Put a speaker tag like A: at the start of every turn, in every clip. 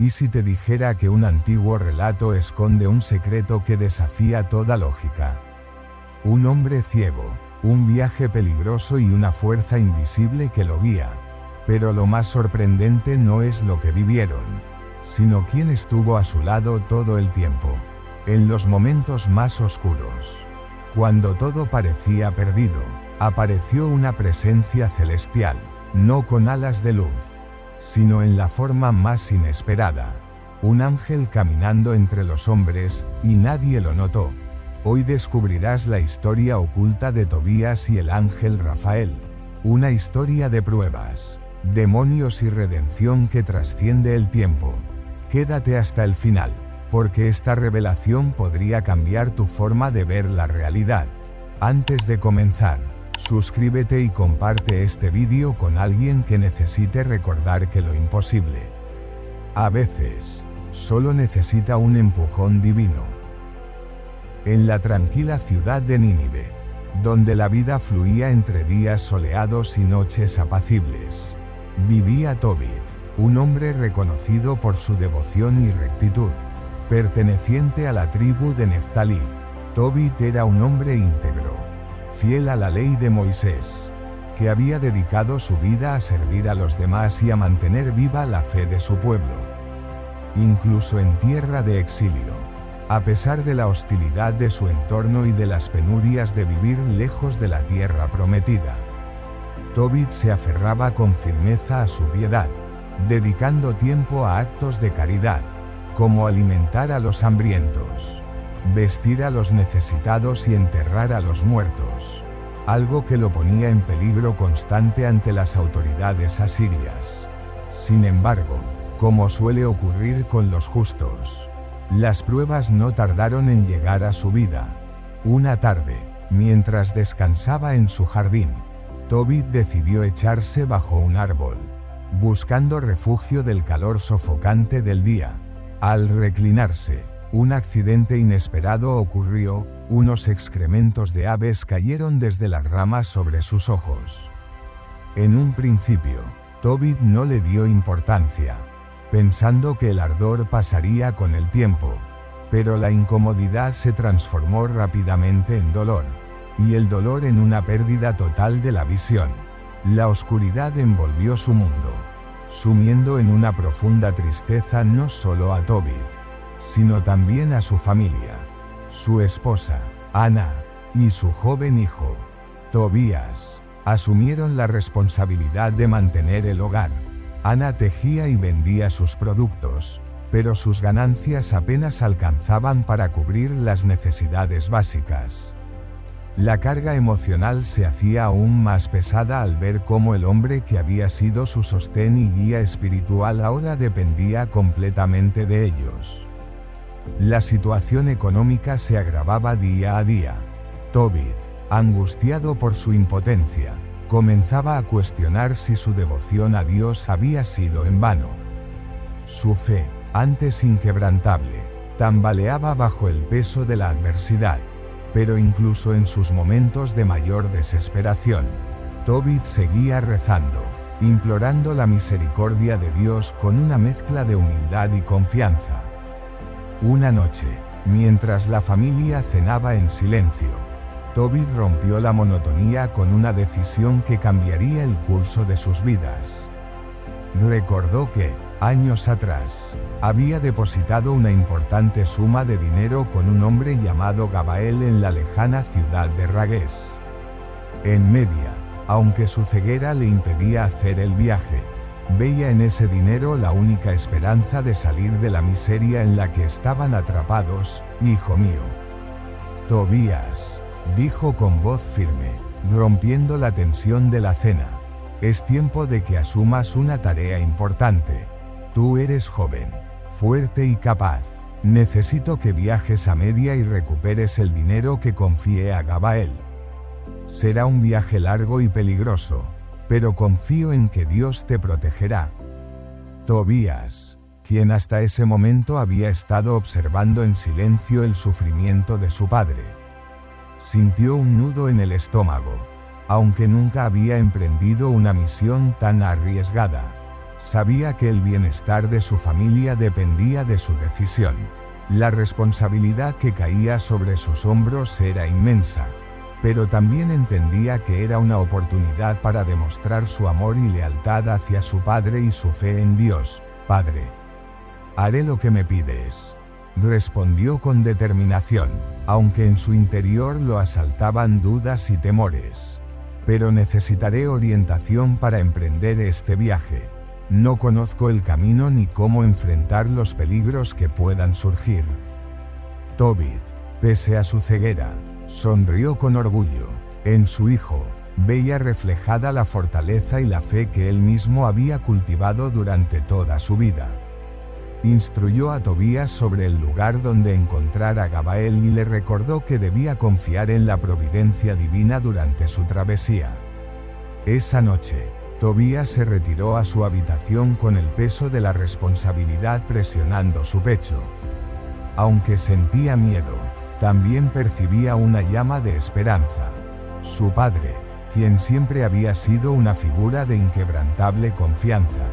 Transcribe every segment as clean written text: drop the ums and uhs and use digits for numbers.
A: ¿Y si te dijera que un antiguo relato esconde un secreto que desafía toda lógica? Un hombre ciego, un viaje peligroso y una fuerza invisible que lo guía. Pero lo más sorprendente no es lo que vivieron, sino quién estuvo a su lado todo el tiempo, en los momentos más oscuros. Cuando todo parecía perdido, apareció una presencia celestial, no con alas de luz, sino en la forma más inesperada. Un ángel caminando entre los hombres, y nadie lo notó. Hoy descubrirás la historia oculta de Tobías y el ángel Rafael. Una historia de pruebas, demonios y redención que trasciende el tiempo. Quédate hasta el final, porque esta revelación podría cambiar tu forma de ver la realidad. Antes de comenzar, suscríbete y comparte este vídeo con alguien que necesite recordar que lo imposible, a veces, solo necesita un empujón divino. En la tranquila ciudad de Nínive, donde la vida fluía entre días soleados y noches apacibles, vivía Tobit, un hombre reconocido por su devoción y rectitud. Perteneciente a la tribu de Neftalí, Tobit era un hombre íntegro, fiel a la ley de Moisés, que había dedicado su vida a servir a los demás y a mantener viva la fe de su pueblo. Incluso en tierra de exilio, a pesar de la hostilidad de su entorno y de las penurias de vivir lejos de la tierra prometida, Tobit se aferraba con firmeza a su piedad, dedicando tiempo a actos de caridad, como alimentar a los hambrientos, vestir a los necesitados y enterrar a los muertos, algo que lo ponía en peligro constante ante las autoridades asirias. Sin embargo, como suele ocurrir con los justos, las pruebas no tardaron en llegar a su vida. Una tarde, mientras descansaba en su jardín, Tobit decidió echarse bajo un árbol, buscando refugio del calor sofocante del día. Al reclinarse, un accidente inesperado ocurrió. Unos excrementos de aves cayeron desde las ramas sobre sus ojos. En un principio, Tobit no le dio importancia, pensando que el ardor pasaría con el tiempo, pero la incomodidad se transformó rápidamente en dolor, y el dolor en una pérdida total de la visión. La oscuridad envolvió su mundo, sumiendo en una profunda tristeza no solo a Tobit, sino también a su familia, su esposa, Ana, y su joven hijo, Tobías. Asumieron la responsabilidad de mantener el hogar. Ana tejía y vendía sus productos, pero sus ganancias apenas alcanzaban para cubrir las necesidades básicas. La carga emocional se hacía aún más pesada al ver cómo el hombre que había sido su sostén y guía espiritual ahora dependía completamente de ellos. La situación económica se agravaba día a día. Tobit, angustiado por su impotencia, comenzaba a cuestionar si su devoción a Dios había sido en vano. Su fe, antes inquebrantable, tambaleaba bajo el peso de la adversidad. Pero incluso en sus momentos de mayor desesperación, Tobit seguía rezando, implorando la misericordia de Dios con una mezcla de humildad y confianza. Una noche, mientras la familia cenaba en silencio, Tobit rompió la monotonía con una decisión que cambiaría el curso de sus vidas. Recordó que, años atrás, había depositado una importante suma de dinero con un hombre llamado Gabael en la lejana ciudad de Ragués. En Media, aunque su ceguera le impedía hacer el viaje, veía en ese dinero la única esperanza de salir de la miseria en la que estaban atrapados. «Hijo mío». «Tobías», dijo con voz firme, rompiendo la tensión de la cena, «es tiempo de que asumas una tarea importante. Tú eres joven, fuerte y capaz. Necesito que viajes a Media y recuperes el dinero que confié a Gabael. Será un viaje largo y peligroso, pero confío en que Dios te protegerá». Tobías, quien hasta ese momento había estado observando en silencio el sufrimiento de su padre, sintió un nudo en el estómago, aunque nunca había emprendido una misión tan arriesgada. Sabía que el bienestar de su familia dependía de su decisión. La responsabilidad que caía sobre sus hombros era inmensa, pero también entendía que era una oportunidad para demostrar su amor y lealtad hacia su padre y su fe en Dios. «Padre, haré lo que me pides», respondió con determinación, aunque en su interior lo asaltaban dudas y temores. «Pero necesitaré orientación para emprender este viaje. No conozco el camino ni cómo enfrentar los peligros que puedan surgir». Tobit, pese a su ceguera, sonrió con orgullo. En su hijo, veía reflejada la fortaleza y la fe que él mismo había cultivado durante toda su vida. Instruyó a Tobías sobre el lugar donde encontrar a Gabael y le recordó que debía confiar en la providencia divina durante su travesía. Esa noche, Tobías se retiró a su habitación con el peso de la responsabilidad presionando su pecho. Aunque sentía miedo, también percibía una llama de esperanza. Su padre, quien siempre había sido una figura de inquebrantable confianza,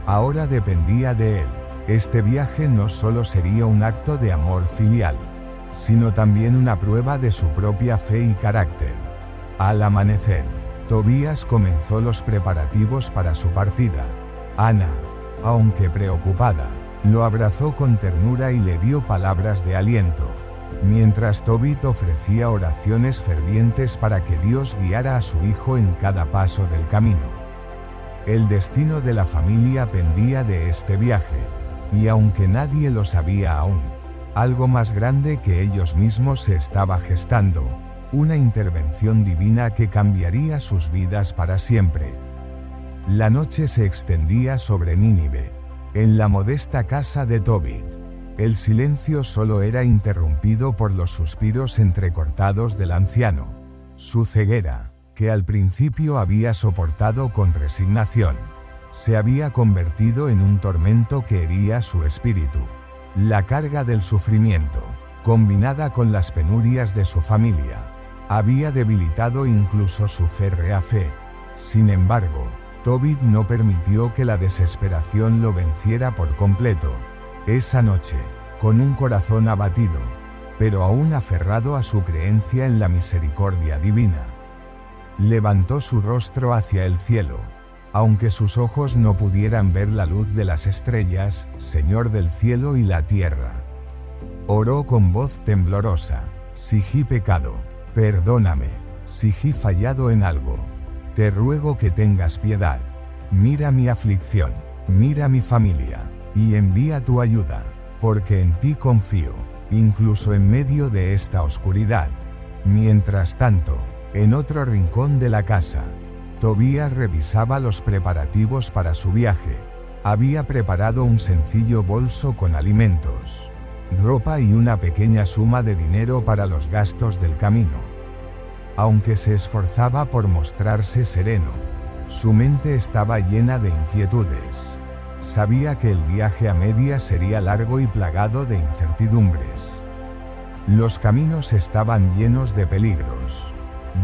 A: ahora dependía de él. Este viaje no solo sería un acto de amor filial, sino también una prueba de su propia fe y carácter. Al amanecer, Tobías comenzó los preparativos para su partida. Ana, aunque preocupada, lo abrazó con ternura y le dio palabras de aliento, mientras Tobit ofrecía oraciones fervientes para que Dios guiara a su hijo en cada paso del camino. El destino de la familia pendía de este viaje, y aunque nadie lo sabía aún, algo más grande que ellos mismos se estaba gestando, una intervención divina que cambiaría sus vidas para siempre. La noche se extendía sobre Nínive. En la modesta casa de Tobit, el silencio solo era interrumpido por los suspiros entrecortados del anciano. Su ceguera, que al principio había soportado con resignación, se había convertido en un tormento que hería su espíritu. La carga del sufrimiento, combinada con las penurias de su familia, había debilitado incluso su férrea fe. Sin embargo, Tobit no permitió que la desesperación lo venciera por completo. Esa noche, con un corazón abatido, pero aún aferrado a su creencia en la misericordia divina, levantó su rostro hacia el cielo. Aunque sus ojos no pudieran ver la luz de las estrellas, Señor del cielo y la tierra, oró con voz temblorosa: «Si he pecado, perdóname. Si he fallado en algo, te ruego que tengas piedad. Mira mi aflicción, mira mi familia, y envía tu ayuda, porque en ti confío, incluso en medio de esta oscuridad». Mientras tanto, en otro rincón de la casa, Tobías revisaba los preparativos para su viaje. Había preparado un sencillo bolso con alimentos, ropa y una pequeña suma de dinero para los gastos del camino. Aunque se esforzaba por mostrarse sereno, su mente estaba llena de inquietudes. Sabía que el viaje a medias sería largo y plagado de incertidumbres. Los caminos estaban llenos de peligros,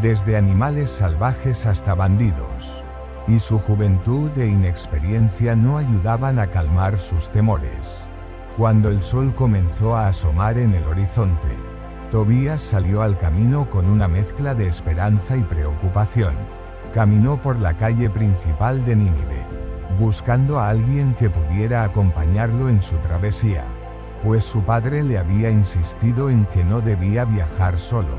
A: desde animales salvajes hasta bandidos, y su juventud e inexperiencia no ayudaban a calmar sus temores. Cuando el sol comenzó a asomar en el horizonte, Tobías salió al camino con una mezcla de esperanza y preocupación. Caminó por la calle principal de Nínive, buscando a alguien que pudiera acompañarlo en su travesía, pues su padre le había insistido en que no debía viajar solo.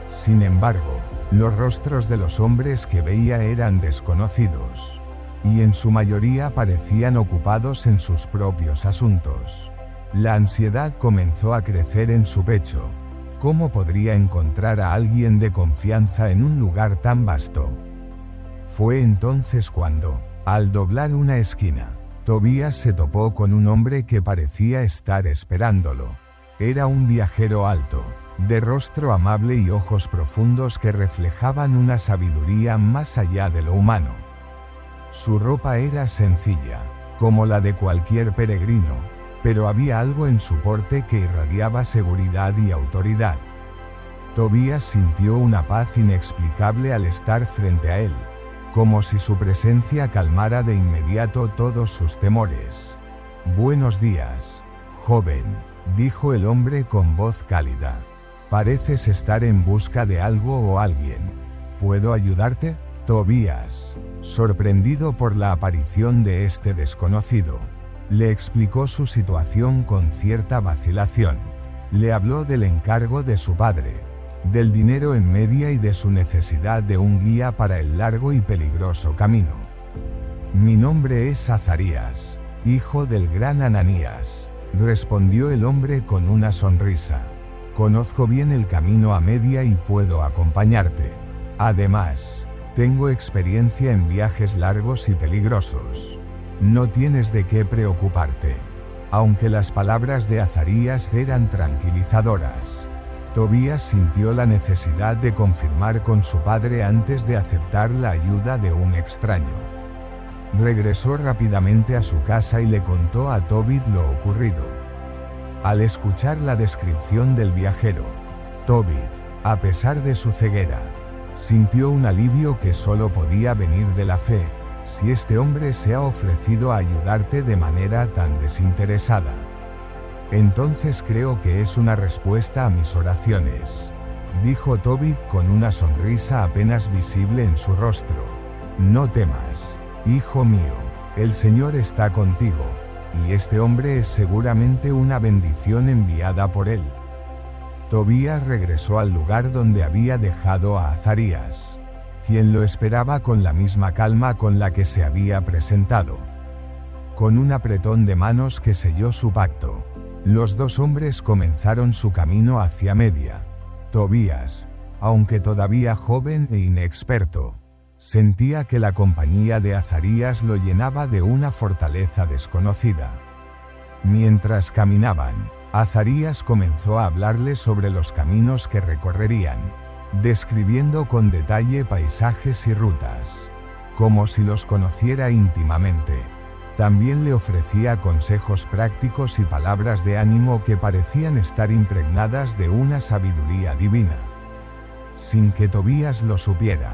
A: Sin embargo, los rostros de los hombres que veía eran desconocidos, y en su mayoría parecían ocupados en sus propios asuntos. La ansiedad comenzó a crecer en su pecho. ¿Cómo podría encontrar a alguien de confianza en un lugar tan vasto? Fue entonces cuando, al doblar una esquina, Tobías se topó con un hombre que parecía estar esperándolo. Era un viajero alto, de rostro amable y ojos profundos que reflejaban una sabiduría más allá de lo humano. Su ropa era sencilla, como la de cualquier peregrino, pero había algo en su porte que irradiaba seguridad y autoridad. Tobías sintió una paz inexplicable al estar frente a él, como si su presencia calmara de inmediato todos sus temores. «Buenos días, joven», dijo el hombre con voz cálida. «Pareces estar en busca de algo o alguien. ¿Puedo ayudarte?» Tobías, sorprendido por la aparición de este desconocido, le explicó su situación con cierta vacilación. Le habló del encargo de su padre, del dinero en media y de su necesidad de un guía para el largo y peligroso camino. «Mi nombre es Azarías, hijo del gran Ananías», respondió el hombre con una sonrisa. «Conozco bien el camino a media y puedo acompañarte. Además, tengo experiencia en viajes largos y peligrosos. No tienes de qué preocuparte». Aunque las palabras de Azarías eran tranquilizadoras, Tobías sintió la necesidad de confirmar con su padre antes de aceptar la ayuda de un extraño. Regresó rápidamente a su casa y le contó a Tobit lo ocurrido. Al escuchar la descripción del viajero, Tobit, a pesar de su ceguera, sintió un alivio que solo podía venir de la fe. «Si este hombre se ha ofrecido a ayudarte de manera tan desinteresada, entonces creo que es una respuesta a mis oraciones», dijo Tobit con una sonrisa apenas visible en su rostro. «No temas, hijo mío, el Señor está contigo, y este hombre es seguramente una bendición enviada por él». Tobías regresó al lugar donde había dejado a Azarías, quien lo esperaba con la misma calma con la que se había presentado. Con un apretón de manos que selló su pacto, los dos hombres comenzaron su camino hacia media. Tobías, aunque todavía joven e inexperto, sentía que la compañía de Azarías lo llenaba de una fortaleza desconocida. Mientras caminaban, Azarías comenzó a hablarles sobre los caminos que recorrerían, describiendo con detalle paisajes y rutas, como si los conociera íntimamente. También le ofrecía consejos prácticos y palabras de ánimo que parecían estar impregnadas de una sabiduría divina. Sin que Tobías lo supiera,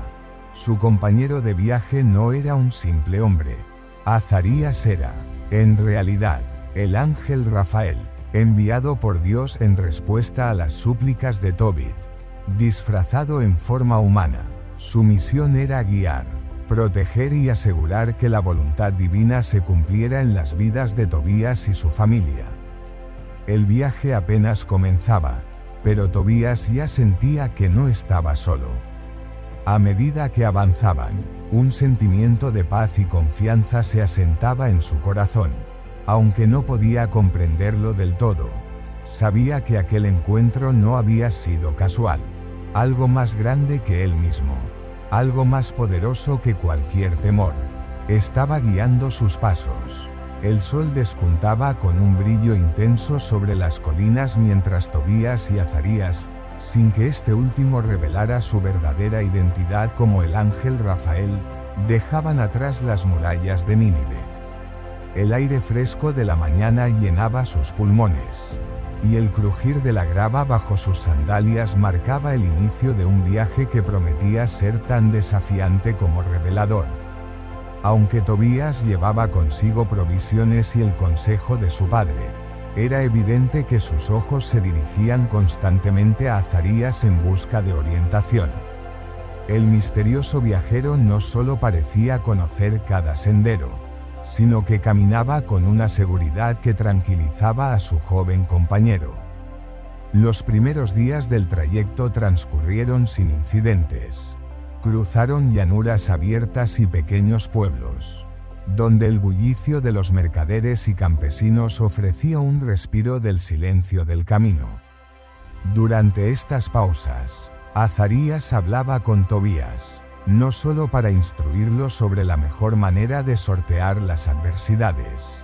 A: su compañero de viaje no era un simple hombre. Azarías era, en realidad, el ángel Rafael, enviado por Dios en respuesta a las súplicas de Tobit. Disfrazado en forma humana, su misión era guiar, proteger y asegurar que la voluntad divina se cumpliera en las vidas de Tobías y su familia. El viaje apenas comenzaba, pero Tobías ya sentía que no estaba solo. A medida que avanzaban, un sentimiento de paz y confianza se asentaba en su corazón. Aunque no podía comprenderlo del todo, sabía que aquel encuentro no había sido casual. Algo más grande que él mismo, algo más poderoso que cualquier temor, estaba guiando sus pasos. El sol despuntaba con un brillo intenso sobre las colinas mientras Tobías y Azarías, sin que este último revelara su verdadera identidad como el ángel Rafael, dejaban atrás las murallas de Nínive. El aire fresco de la mañana llenaba sus pulmones, y el crujir de la grava bajo sus sandalias marcaba el inicio de un viaje que prometía ser tan desafiante como revelador. Aunque Tobías llevaba consigo provisiones y el consejo de su padre, era evidente que sus ojos se dirigían constantemente a Azarías en busca de orientación. El misterioso viajero no solo parecía conocer cada sendero, sino que caminaba con una seguridad que tranquilizaba a su joven compañero. Los primeros días del trayecto transcurrieron sin incidentes. Cruzaron llanuras abiertas y pequeños pueblos, donde el bullicio de los mercaderes y campesinos ofrecía un respiro del silencio del camino. Durante estas pausas, Azarías hablaba con Tobías, no solo para instruirlo sobre la mejor manera de sortear las adversidades,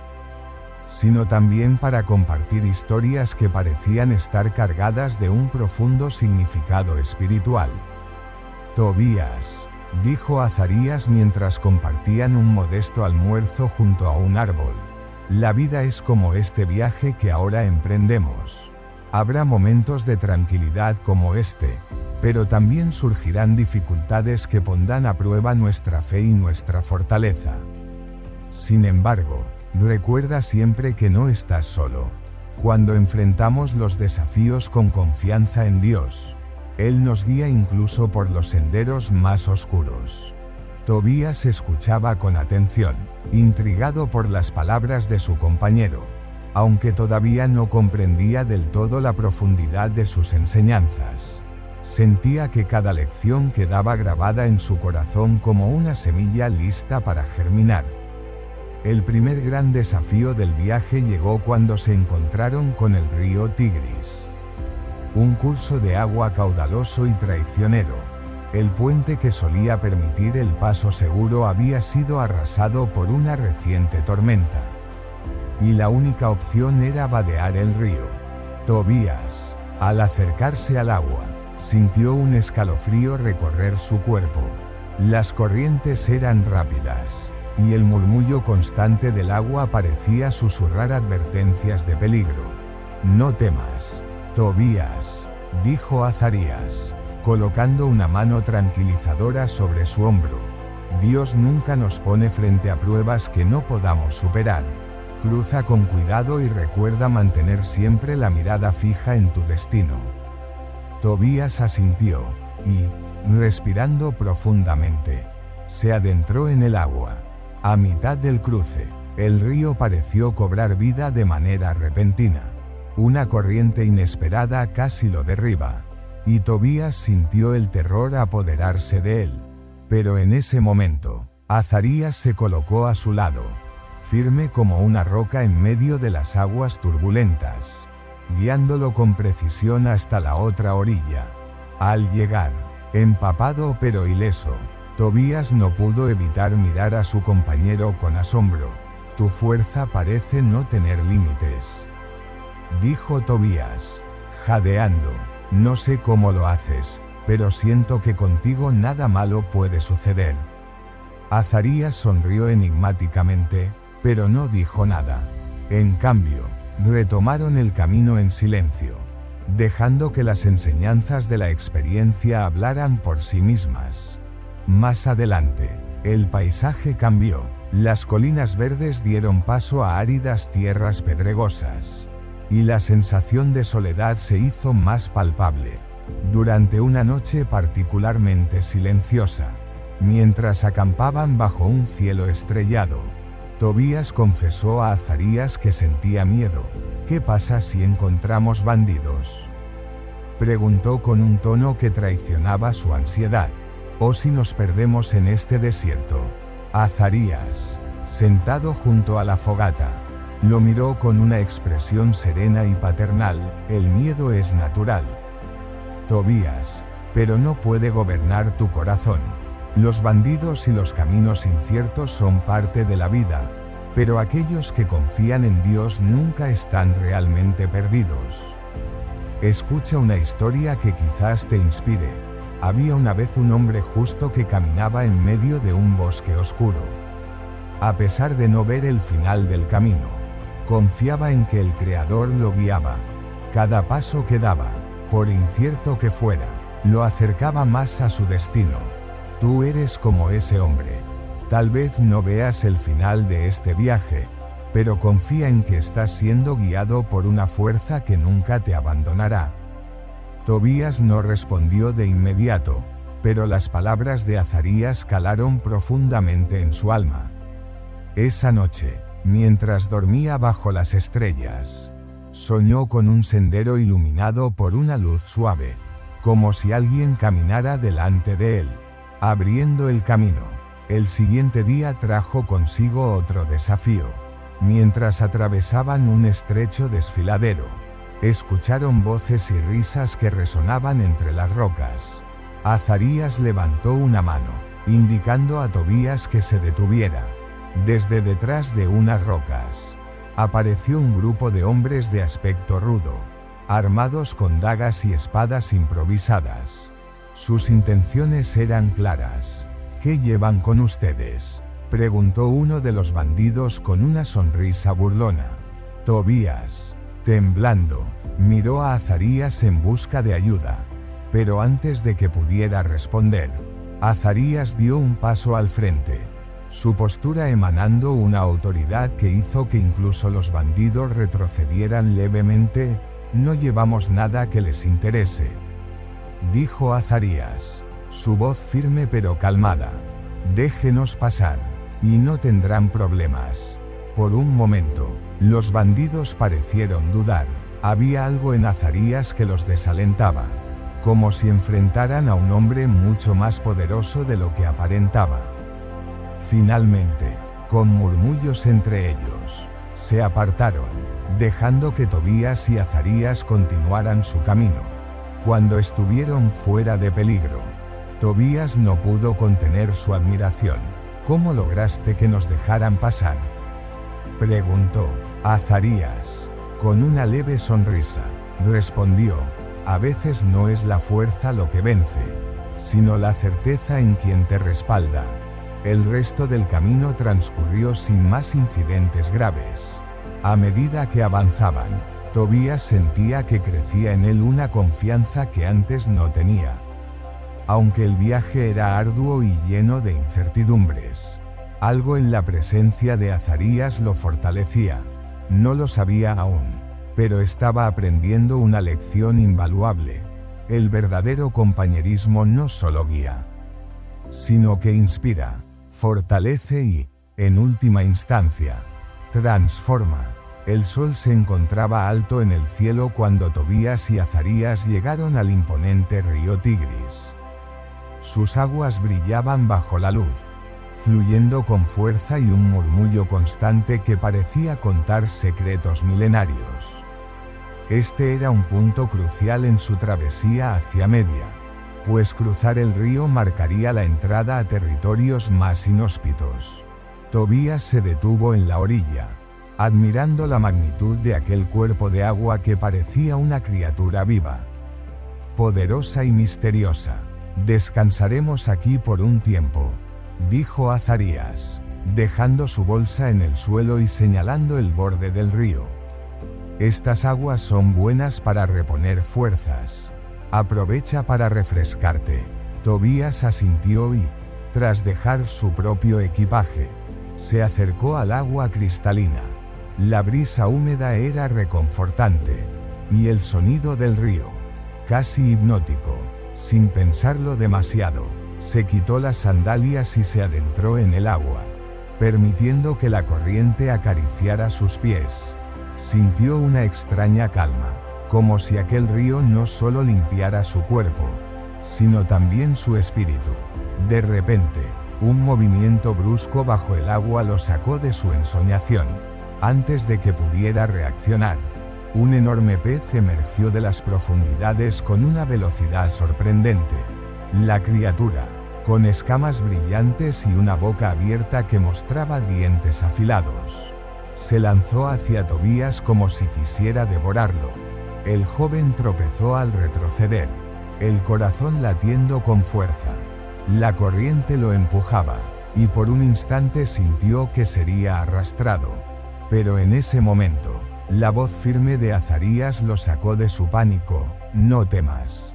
A: sino también para compartir historias que parecían estar cargadas de un profundo significado espiritual. «Tobías», dijo Azarías mientras compartían un modesto almuerzo junto a un árbol, «la vida es como este viaje que ahora emprendemos. Habrá momentos de tranquilidad como este, pero también surgirán dificultades que pondrán a prueba nuestra fe y nuestra fortaleza. Sin embargo, recuerda siempre que no estás solo. Cuando enfrentamos los desafíos con confianza en Dios, Él nos guía incluso por los senderos más oscuros. Tobías escuchaba con atención, intrigado por las palabras de su compañero, aunque todavía no comprendía del todo la profundidad de sus enseñanzas. Sentía que cada lección quedaba grabada en su corazón como una semilla lista para germinar. El primer gran desafío del viaje llegó cuando se encontraron con el río Tigris. Un curso de agua caudaloso y traicionero. El puente que solía permitir el paso seguro había sido arrasado por una reciente tormenta. Y la única opción era vadear el río. Tobías, al acercarse al agua, sintió un escalofrío recorrer su cuerpo. Las corrientes eran rápidas, y el murmullo constante del agua parecía susurrar advertencias de peligro. «No temas, Tobías», dijo Azarías, colocando una mano tranquilizadora sobre su hombro. «Dios nunca nos pone frente a pruebas que no podamos superar. Cruza con cuidado y recuerda mantener siempre la mirada fija en tu destino». Tobías asintió, y, respirando profundamente, se adentró en el agua. A mitad del cruce, el río pareció cobrar vida de manera repentina. Una corriente inesperada casi lo derriba, y Tobías sintió el terror apoderarse de él. Pero en ese momento, Azarías se colocó a su lado, firme como una roca en medio de las aguas turbulentas, guiándolo con precisión hasta la otra orilla. Al llegar, empapado pero ileso, Tobías no pudo evitar mirar a su compañero con asombro. «Tu fuerza parece no tener límites», dijo Tobías, jadeando. «No sé cómo lo haces, pero siento que contigo nada malo puede suceder». Azarías sonrió enigmáticamente, pero no dijo nada. En cambio, retomaron el camino en silencio, dejando que las enseñanzas de la experiencia hablaran por sí mismas. Más adelante, el paisaje cambió. Las colinas verdes dieron paso a áridas tierras pedregosas, y la sensación de soledad se hizo más palpable. Durante una noche particularmente silenciosa, mientras acampaban bajo un cielo estrellado, Tobías confesó a Azarías que sentía miedo. «¿Qué pasa si encontramos bandidos?», preguntó con un tono que traicionaba su ansiedad. «¿O si nos perdemos en este desierto?». Azarías, sentado junto a la fogata, lo miró con una expresión serena y paternal. «El miedo es natural, Tobías, pero no puede gobernar tu corazón. Los bandidos y los caminos inciertos son parte de la vida, pero aquellos que confían en Dios nunca están realmente perdidos». Escucha una historia que quizás te inspire. Había una vez un hombre justo que caminaba en medio de un bosque oscuro. A pesar de no ver el final del camino, confiaba en que el Creador lo guiaba. Cada paso que daba, por incierto que fuera, lo acercaba más a su destino. Tú eres como ese hombre. Tal vez no veas el final de este viaje, pero confía en que estás siendo guiado por una fuerza que nunca te abandonará. Tobías no respondió de inmediato, pero las palabras de Azarías calaron profundamente en su alma. Esa noche, mientras dormía bajo las estrellas, soñó con un sendero iluminado por una luz suave, como si alguien caminara delante de él, abriendo el camino. El siguiente día trajo consigo otro desafío. Mientras atravesaban un estrecho desfiladero, escucharon voces y risas que resonaban entre las rocas. Azarías levantó una mano, indicando a Tobías que se detuviera. Desde detrás de unas rocas, apareció un grupo de hombres de aspecto rudo, armados con dagas y espadas improvisadas. Sus intenciones eran claras. «¿Qué llevan con ustedes?», preguntó uno de los bandidos con una sonrisa burlona. Tobías, Temblando, miró a Azarías en busca de ayuda. Pero antes de que pudiera responder, Azarías dio un paso al frente, su postura emanando una autoridad que hizo que incluso los bandidos retrocedieran levemente. «No llevamos nada que les interese», dijo Azarías, su voz firme pero calmada. «Déjenos pasar, y no tendrán problemas». Por un momento, los bandidos parecieron dudar. Había algo en Azarías que los desalentaba, como si enfrentaran a un hombre mucho más poderoso de lo que aparentaba. Finalmente, con murmullos entre ellos, se apartaron, dejando que Tobías y Azarías continuaran su camino. Cuando estuvieron fuera de peligro, Tobías no pudo contener su admiración. «¿Cómo lograste que nos dejaran pasar?», preguntó. Azarías, con una leve sonrisa, respondió: «A veces no es la fuerza lo que vence, sino la certeza en quien te respalda». El resto del camino transcurrió sin más incidentes graves. A medida que avanzaban, Tobías sentía que crecía en él una confianza que antes no tenía. Aunque el viaje era arduo y lleno de incertidumbres, algo en la presencia de Azarías lo fortalecía. No lo sabía aún, pero estaba aprendiendo una lección invaluable. El verdadero compañerismo no solo guía, sino que inspira, fortalece y, en última instancia, transforma. El sol se encontraba alto en el cielo cuando Tobías y Azarías llegaron al imponente río Tigris. Sus aguas brillaban bajo la luz, fluyendo con fuerza y un murmullo constante que parecía contar secretos milenarios. Este era un punto crucial en su travesía hacia Media, pues cruzar el río marcaría la entrada a territorios más inhóspitos. Tobías se detuvo en la orilla, admirando la magnitud de aquel cuerpo de agua que parecía una criatura viva, poderosa y misteriosa. «Descansaremos aquí por un tiempo», dijo Azarías, dejando su bolsa en el suelo y señalando el borde del río. «Estas aguas son buenas para reponer fuerzas. Aprovecha para refrescarte». Tobías asintió y, tras dejar su propio equipaje, se acercó al agua cristalina. La brisa húmeda era reconfortante, y el sonido del río, casi hipnótico. Sin pensarlo demasiado, se quitó las sandalias y se adentró en el agua, permitiendo que la corriente acariciara sus pies. Sintió una extraña calma, como si aquel río no solo limpiara su cuerpo, sino también su espíritu. De repente, un movimiento brusco bajo el agua lo sacó de su ensoñación. Antes de que pudiera reaccionar, un enorme pez emergió de las profundidades con una velocidad sorprendente. La criatura, con escamas brillantes y una boca abierta que mostraba dientes afilados, se lanzó hacia Tobías como si quisiera devorarlo. El joven tropezó al retroceder, el corazón latiendo con fuerza. La corriente lo empujaba, y por un instante sintió que sería arrastrado. Pero en ese momento, la voz firme de Azarías lo sacó de su pánico. «No temas,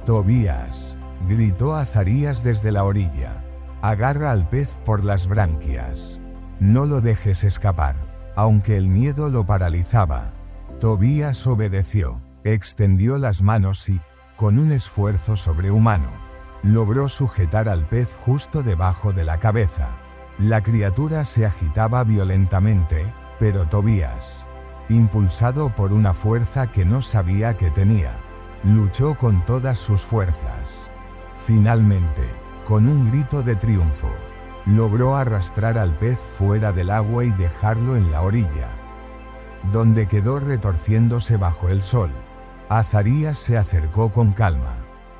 A: Tobías», gritó Azarías desde la orilla. «Agarra al pez por las branquias. No lo dejes escapar». Aunque el miedo lo paralizaba, Tobías obedeció, extendió las manos y, con un esfuerzo sobrehumano, logró sujetar al pez justo debajo de la cabeza. La criatura se agitaba violentamente, pero Tobías, impulsado por una fuerza que no sabía que tenía, luchó con todas sus fuerzas. Finalmente, con un grito de triunfo, logró arrastrar al pez fuera del agua y dejarlo en la orilla, donde quedó retorciéndose bajo el sol. Azarías se acercó con calma,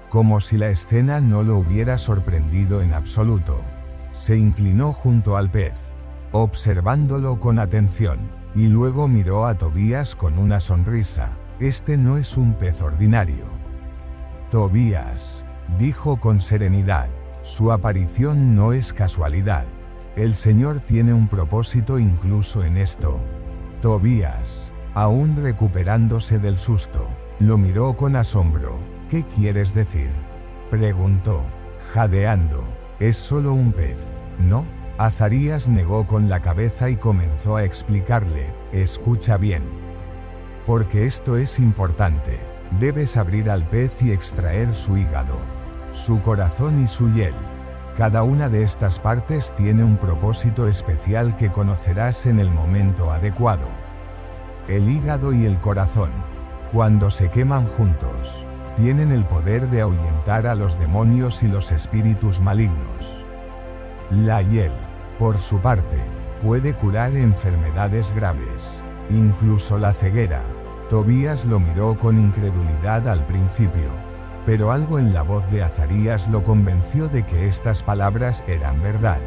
A: como si la escena no lo hubiera sorprendido en absoluto. Se inclinó junto al pez, observándolo con atención, y luego miró a Tobías con una sonrisa. «Este no es un pez ordinario, Tobías», dijo con serenidad. «Su aparición no es casualidad. El Señor tiene un propósito incluso en esto». Tobías, Aún recuperándose del susto, lo miró con asombro. ¿Qué quieres decir?, preguntó, jadeando. Es solo un pez, ¿no? Azarías negó con la cabeza y comenzó a explicarle. Escucha bien. Porque esto es importante. Debes abrir al pez y extraer su hígado, su corazón y su hiel. Cada una de estas partes tiene un propósito especial que conocerás en el momento adecuado. El hígado y el corazón, cuando se queman juntos, tienen el poder de ahuyentar a los demonios y los espíritus malignos. La hiel, por su parte, puede curar enfermedades graves, incluso la ceguera. Tobías lo miró con incredulidad al principio, pero algo en la voz de Azarías lo convenció de que estas palabras eran verdad.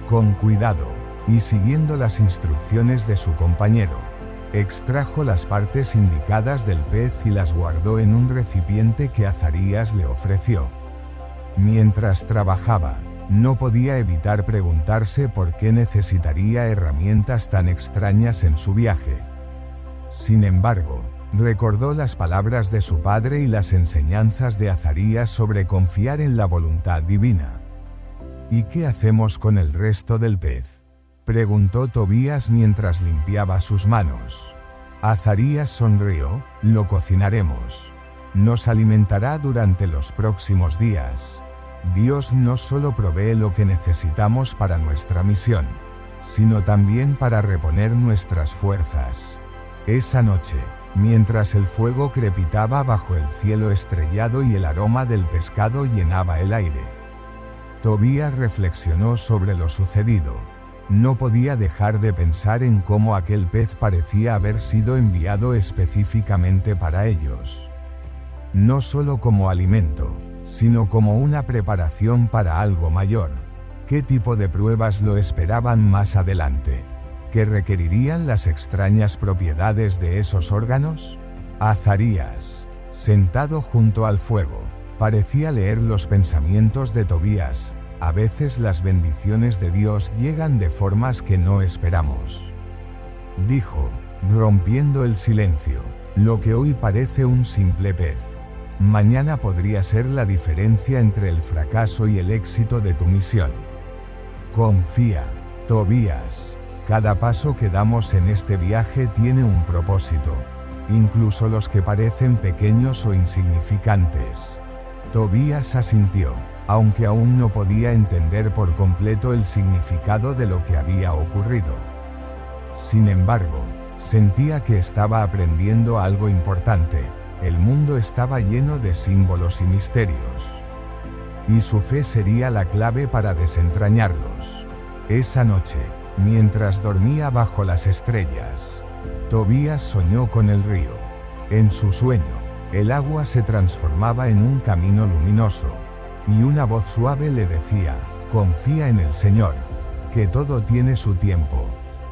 A: Con cuidado, y siguiendo las instrucciones de su compañero, extrajo las partes indicadas del pez y las guardó en un recipiente que Azarías le ofreció. Mientras trabajaba, no podía evitar preguntarse por qué necesitaría herramientas tan extrañas en su viaje. Sin embargo, recordó las palabras de su padre y las enseñanzas de Azarías sobre confiar en la voluntad divina. ¿Y qué hacemos con el resto del pez?, preguntó Tobías mientras limpiaba sus manos. Azarías sonrió. Lo cocinaremos. Nos alimentará durante los próximos días. Dios no solo provee lo que necesitamos para nuestra misión, sino también para reponer nuestras fuerzas. Esa noche, mientras el fuego crepitaba bajo el cielo estrellado y el aroma del pescado llenaba el aire, Tobías reflexionó sobre lo sucedido. No podía dejar de pensar en cómo aquel pez parecía haber sido enviado específicamente para ellos. No solo como alimento, sino como una preparación para algo mayor. ¿Qué tipo de pruebas lo esperaban más adelante? ¿Qué requerirían las extrañas propiedades de esos órganos? Azarías, sentado junto al fuego, parecía leer los pensamientos de Tobías. A veces las bendiciones de Dios llegan de formas que no esperamos, dijo, rompiendo el silencio. Lo que hoy parece un simple pez, mañana podría ser la diferencia entre el fracaso y el éxito de tu misión. Confía, Tobías. Cada paso que damos en este viaje tiene un propósito, incluso los que parecen pequeños o insignificantes. Tobías asintió, aunque aún no podía entender por completo el significado de lo que había ocurrido. Sin embargo, sentía que estaba aprendiendo algo importante. El mundo estaba lleno de símbolos y misterios, y su fe sería la clave para desentrañarlos. Esa noche, mientras dormía bajo las estrellas, Tobías soñó con el río. En su sueño, el agua se transformaba en un camino luminoso, y una voz suave le decía, confía en el Señor, que todo tiene su tiempo.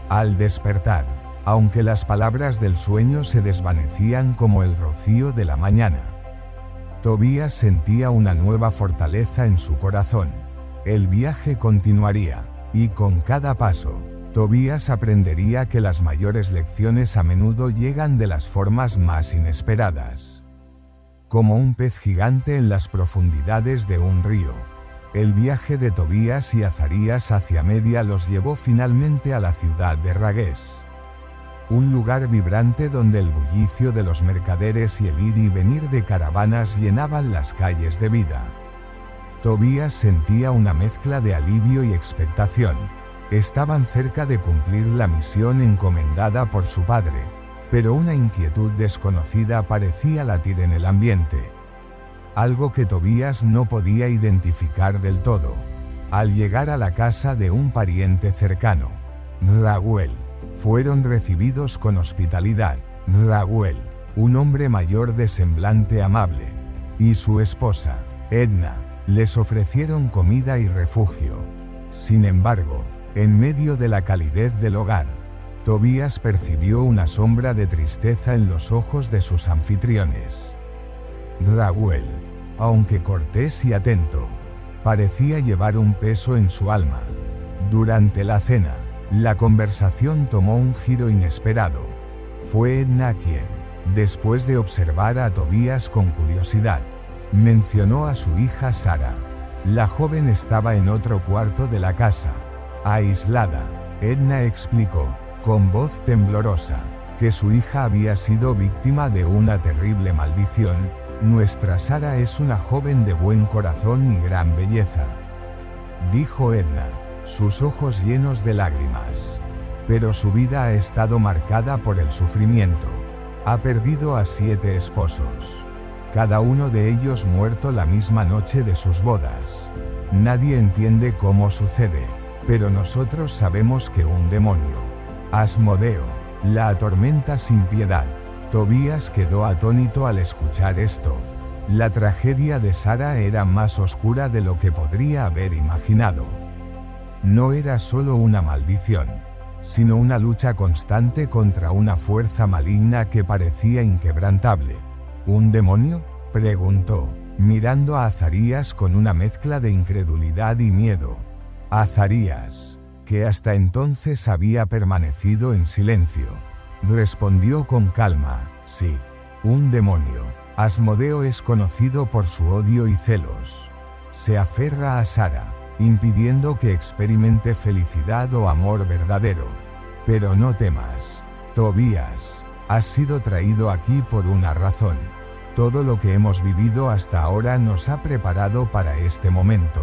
A: Al despertar, aunque las palabras del sueño se desvanecían como el rocío de la mañana, Tobías sentía una nueva fortaleza en su corazón. El viaje continuaría, y con cada paso, Tobías aprendería que las mayores lecciones a menudo llegan de las formas más inesperadas. Como un pez gigante en las profundidades de un río, el viaje de Tobías y Azarías hacia Media los llevó finalmente a la ciudad de Ragués. Un lugar vibrante donde el bullicio de los mercaderes y el ir y venir de caravanas llenaban las calles de vida. Tobías sentía una mezcla de alivio y expectación. Estaban cerca de cumplir la misión encomendada por su padre, pero una inquietud desconocida parecía latir en el ambiente. Algo que Tobías no podía identificar del todo. Al llegar a la casa de un pariente cercano, Raguel, fueron recibidos con hospitalidad. Raguel, un hombre mayor de semblante amable, y su esposa, Edna, les ofrecieron comida y refugio. Sin embargo, en medio de la calidez del hogar, Tobías percibió una sombra de tristeza en los ojos de sus anfitriones. Raguel, aunque cortés y atento, parecía llevar un peso en su alma. Durante la cena, la conversación tomó un giro inesperado. Fue Edna quien, después de observar a Tobías con curiosidad, mencionó a su hija Sara. La joven estaba en otro cuarto de la casa, aislada. Edna explicó, con voz temblorosa, que su hija había sido víctima de una terrible maldición. Nuestra Sara es una joven de buen corazón y gran belleza, dijo Edna, sus ojos llenos de lágrimas. Pero su vida ha estado marcada por el sufrimiento. Ha perdido a 7 esposos, cada uno de ellos muerto la misma noche de sus bodas. Nadie entiende cómo sucede, pero nosotros sabemos que un demonio, Asmodeo, la atormenta sin piedad. Tobías quedó atónito al escuchar esto. La tragedia de Sara era más oscura de lo que podría haber imaginado. No era solo una maldición, sino una lucha constante contra una fuerza maligna que parecía inquebrantable. ¿Un demonio?, preguntó, mirando a Azarías con una mezcla de incredulidad y miedo. Azarías, que hasta entonces había permanecido en silencio, respondió con calma, sí, un demonio. Asmodeo es conocido por su odio y celos. Se aferra a Sara, impidiendo que experimente felicidad o amor verdadero. Pero no temas, Tobías, has sido traído aquí por una razón. Todo lo que hemos vivido hasta ahora nos ha preparado para este momento.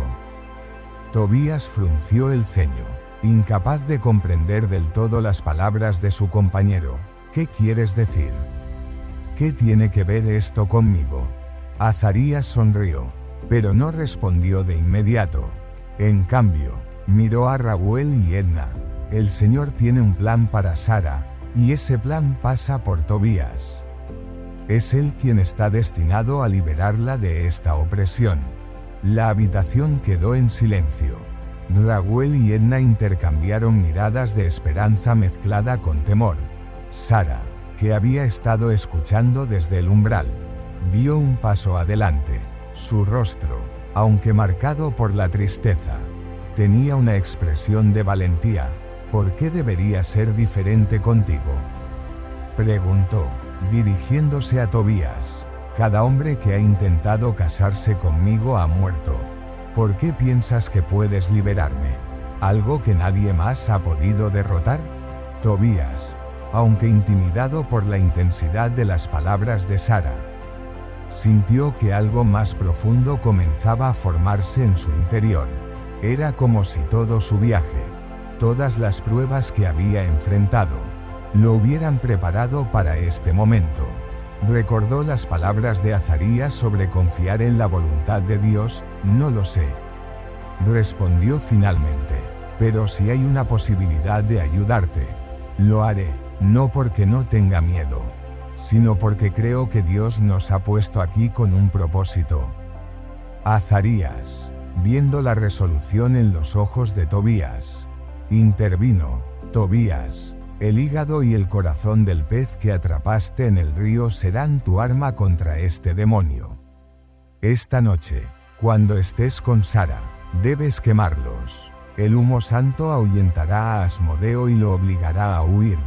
A: Tobías frunció el ceño, incapaz de comprender del todo las palabras de su compañero. ¿Qué quieres decir? ¿Qué tiene que ver esto conmigo? Azarías sonrió, pero no respondió de inmediato. En cambio, miró a Raguel y Edna. El Señor tiene un plan para Sara, y ese plan pasa por Tobías. Es él quien está destinado a liberarla de esta opresión. La habitación quedó en silencio. Raguel y Edna intercambiaron miradas de esperanza mezclada con temor. Sara, que había estado escuchando desde el umbral, dio un paso adelante. Su rostro, aunque marcado por la tristeza, tenía una expresión de valentía. ¿Por qué debería ser diferente contigo?, preguntó, dirigiéndose a Tobías. Cada hombre que ha intentado casarse conmigo ha muerto. ¿Por qué piensas que puedes liberarme? ¿Algo que nadie más ha podido derrotar? Tobías, aunque intimidado por la intensidad de las palabras de Sara, sintió que algo más profundo comenzaba a formarse en su interior. Era como si todo su viaje, todas las pruebas que había enfrentado, lo hubieran preparado para este momento. Recordó las palabras de Azarías sobre confiar en la voluntad de Dios. No lo sé, respondió finalmente, pero si hay una posibilidad de ayudarte, lo haré, no porque no tenga miedo, sino porque creo que Dios nos ha puesto aquí con un propósito. Azarías, viendo la resolución en los ojos de Tobías, intervino. Tobías, el hígado y el corazón del pez que atrapaste en el río serán tu arma contra este demonio. Esta noche, cuando estés con Sara, debes quemarlos. El humo santo ahuyentará a Asmodeo y lo obligará a huir.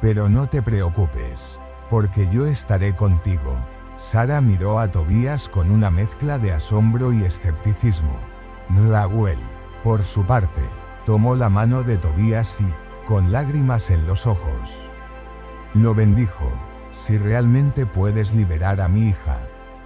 A: Pero no te preocupes, porque yo estaré contigo. Sara miró a Tobías con una mezcla de asombro y escepticismo. Raguel, por su parte, tomó la mano de Tobías y, con lágrimas en los ojos, lo bendijo. Si realmente puedes liberar a mi hija,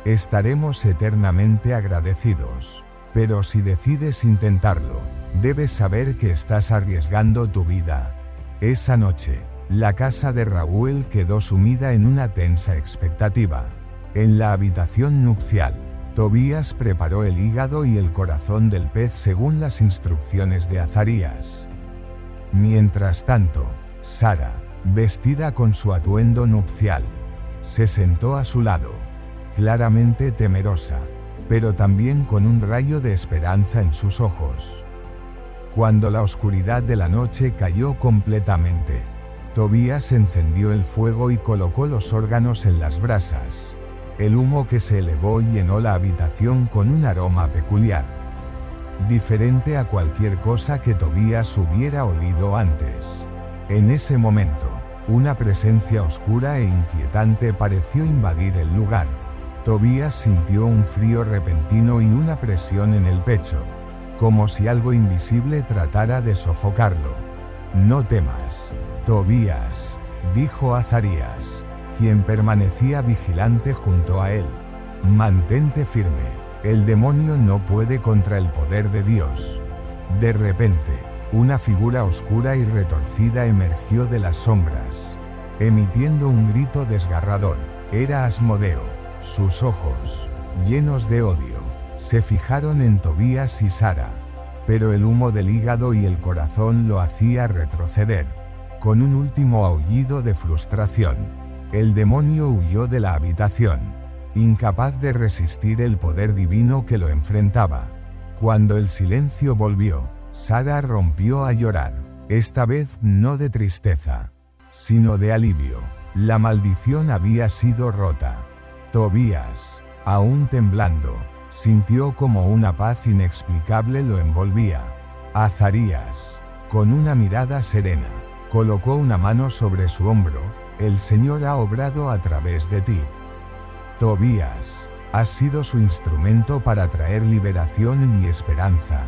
A: estaremos eternamente agradecidos. Pero si decides intentarlo, debes saber que estás arriesgando tu vida. Esa noche, la casa de Raguel quedó sumida en una tensa expectativa. En la habitación nupcial, Tobías preparó el hígado y el corazón del pez según las instrucciones de Azarías. Mientras tanto, Sara, vestida con su atuendo nupcial, se sentó a su lado, claramente temerosa, pero también con un rayo de esperanza en sus ojos. Cuando la oscuridad de la noche cayó completamente, Tobías encendió el fuego y colocó los órganos en las brasas. El humo que se elevó llenó la habitación con un aroma peculiar, diferente a cualquier cosa que Tobías hubiera olido antes. En ese momento, Una presencia oscura e inquietante pareció invadir el lugar. Tobías sintió un frío repentino y una presión en el pecho, como si algo invisible tratara de sofocarlo. «No temas, Tobías», dijo Azarías, quien permanecía vigilante junto a él. «Mantente firme, el demonio no puede contra el poder de Dios». De repente, una figura oscura y retorcida emergió de las sombras, emitiendo un grito desgarrador. Era Asmodeo. Sus ojos, llenos de odio, se fijaron en Tobías y Sara, pero el humo del hígado y el corazón lo hacía retroceder. Con un último aullido de frustración, el demonio huyó de la habitación, incapaz de resistir el poder divino que lo enfrentaba. Cuando el silencio volvió, Sara rompió a llorar, esta vez no de tristeza, sino de alivio. La maldición había sido rota. Tobías, aún temblando, sintió como una paz inexplicable lo envolvía. Azarías, con una mirada serena, colocó una mano sobre su hombro. «El Señor ha obrado a través de ti. Tobías, has sido su instrumento para traer liberación y esperanza».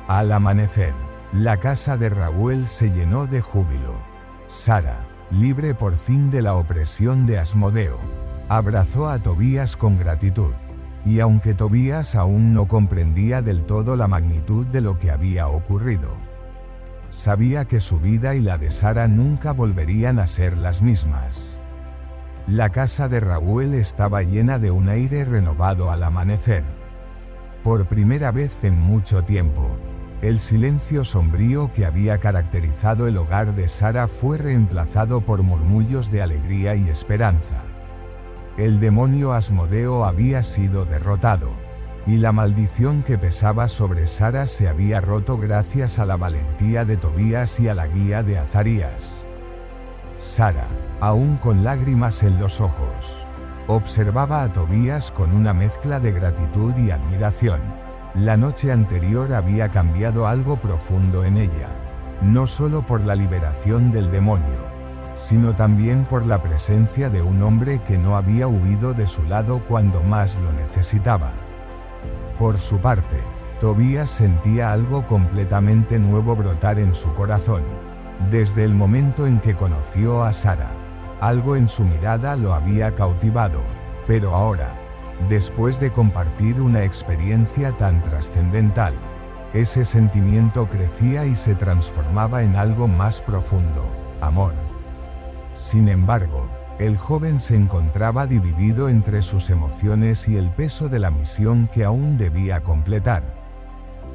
A: Al amanecer, la casa de Raguel se llenó de júbilo. Sara, libre por fin de la opresión de Asmodeo, abrazó a Tobías con gratitud. Y aunque Tobías aún no comprendía del todo la magnitud de lo que había ocurrido, sabía que su vida y la de Sara nunca volverían a ser las mismas. La casa de Raguel estaba llena de un aire renovado al amanecer. Por primera vez en mucho tiempo, el silencio sombrío que había caracterizado el hogar de Sara fue reemplazado por murmullos de alegría y esperanza. El demonio Asmodeo había sido derrotado, y la maldición que pesaba sobre Sara se había roto gracias a la valentía de Tobías y a la guía de Azarías. Sara, aún con lágrimas en los ojos, observaba a Tobías con una mezcla de gratitud y admiración. La noche anterior había cambiado algo profundo en ella, no solo por la liberación del demonio, sino también por la presencia de un hombre que no había huido de su lado cuando más lo necesitaba. Por su parte, Tobías sentía algo completamente nuevo brotar en su corazón. Desde el momento en que conoció a Sara, algo en su mirada lo había cautivado, pero ahora, después de compartir una experiencia tan trascendental, ese sentimiento crecía y se transformaba en algo más profundo: amor. Sin embargo, el joven se encontraba dividido entre sus emociones y el peso de la misión que aún debía completar.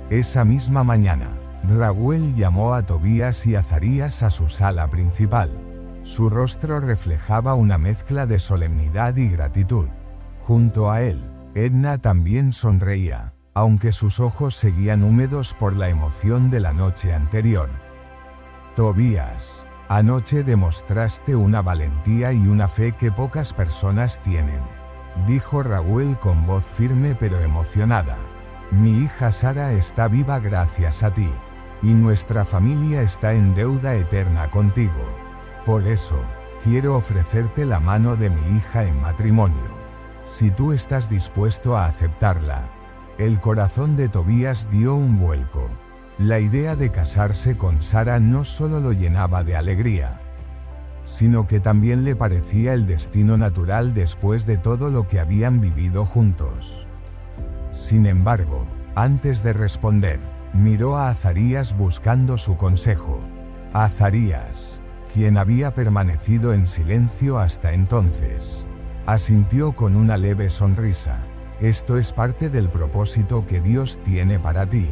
A: Esa misma mañana, Raguel llamó a Tobías y Azarías a su sala principal. Su rostro reflejaba una mezcla de solemnidad y gratitud. Junto a él, Edna también sonreía, aunque sus ojos seguían húmedos por la emoción de la noche anterior. «Tobías, anoche demostraste una valentía y una fe que pocas personas tienen», dijo Raguel con voz firme pero emocionada. «Mi hija Sara está viva gracias a ti, y nuestra familia está en deuda eterna contigo. Por eso, quiero ofrecerte la mano de mi hija en matrimonio, si tú estás dispuesto a aceptarla». El corazón de Tobías dio un vuelco. La idea de casarse con Sara no solo lo llenaba de alegría, sino que también le parecía el destino natural después de todo lo que habían vivido juntos. Sin embargo, antes de responder, miró a Azarías buscando su consejo. Azarías, quien había permanecido en silencio hasta entonces, asintió con una leve sonrisa. «Esto es parte del propósito que Dios tiene para ti.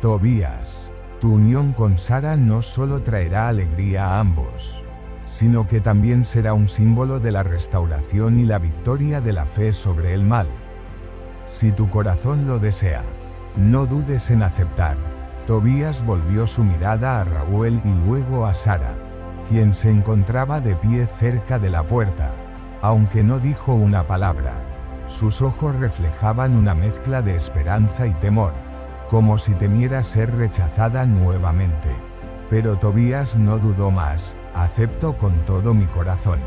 A: Tobías, tu unión con Sara no solo traerá alegría a ambos, sino que también será un símbolo de la restauración y la victoria de la fe sobre el mal. Si tu corazón lo desea, no dudes en aceptar». Tobías volvió su mirada a Raguel y luego a Sara, quien se encontraba de pie cerca de la puerta. Aunque no dijo una palabra, sus ojos reflejaban una mezcla de esperanza y temor, como si temiera ser rechazada nuevamente. Pero Tobías no dudó más. Acepto con todo mi corazón,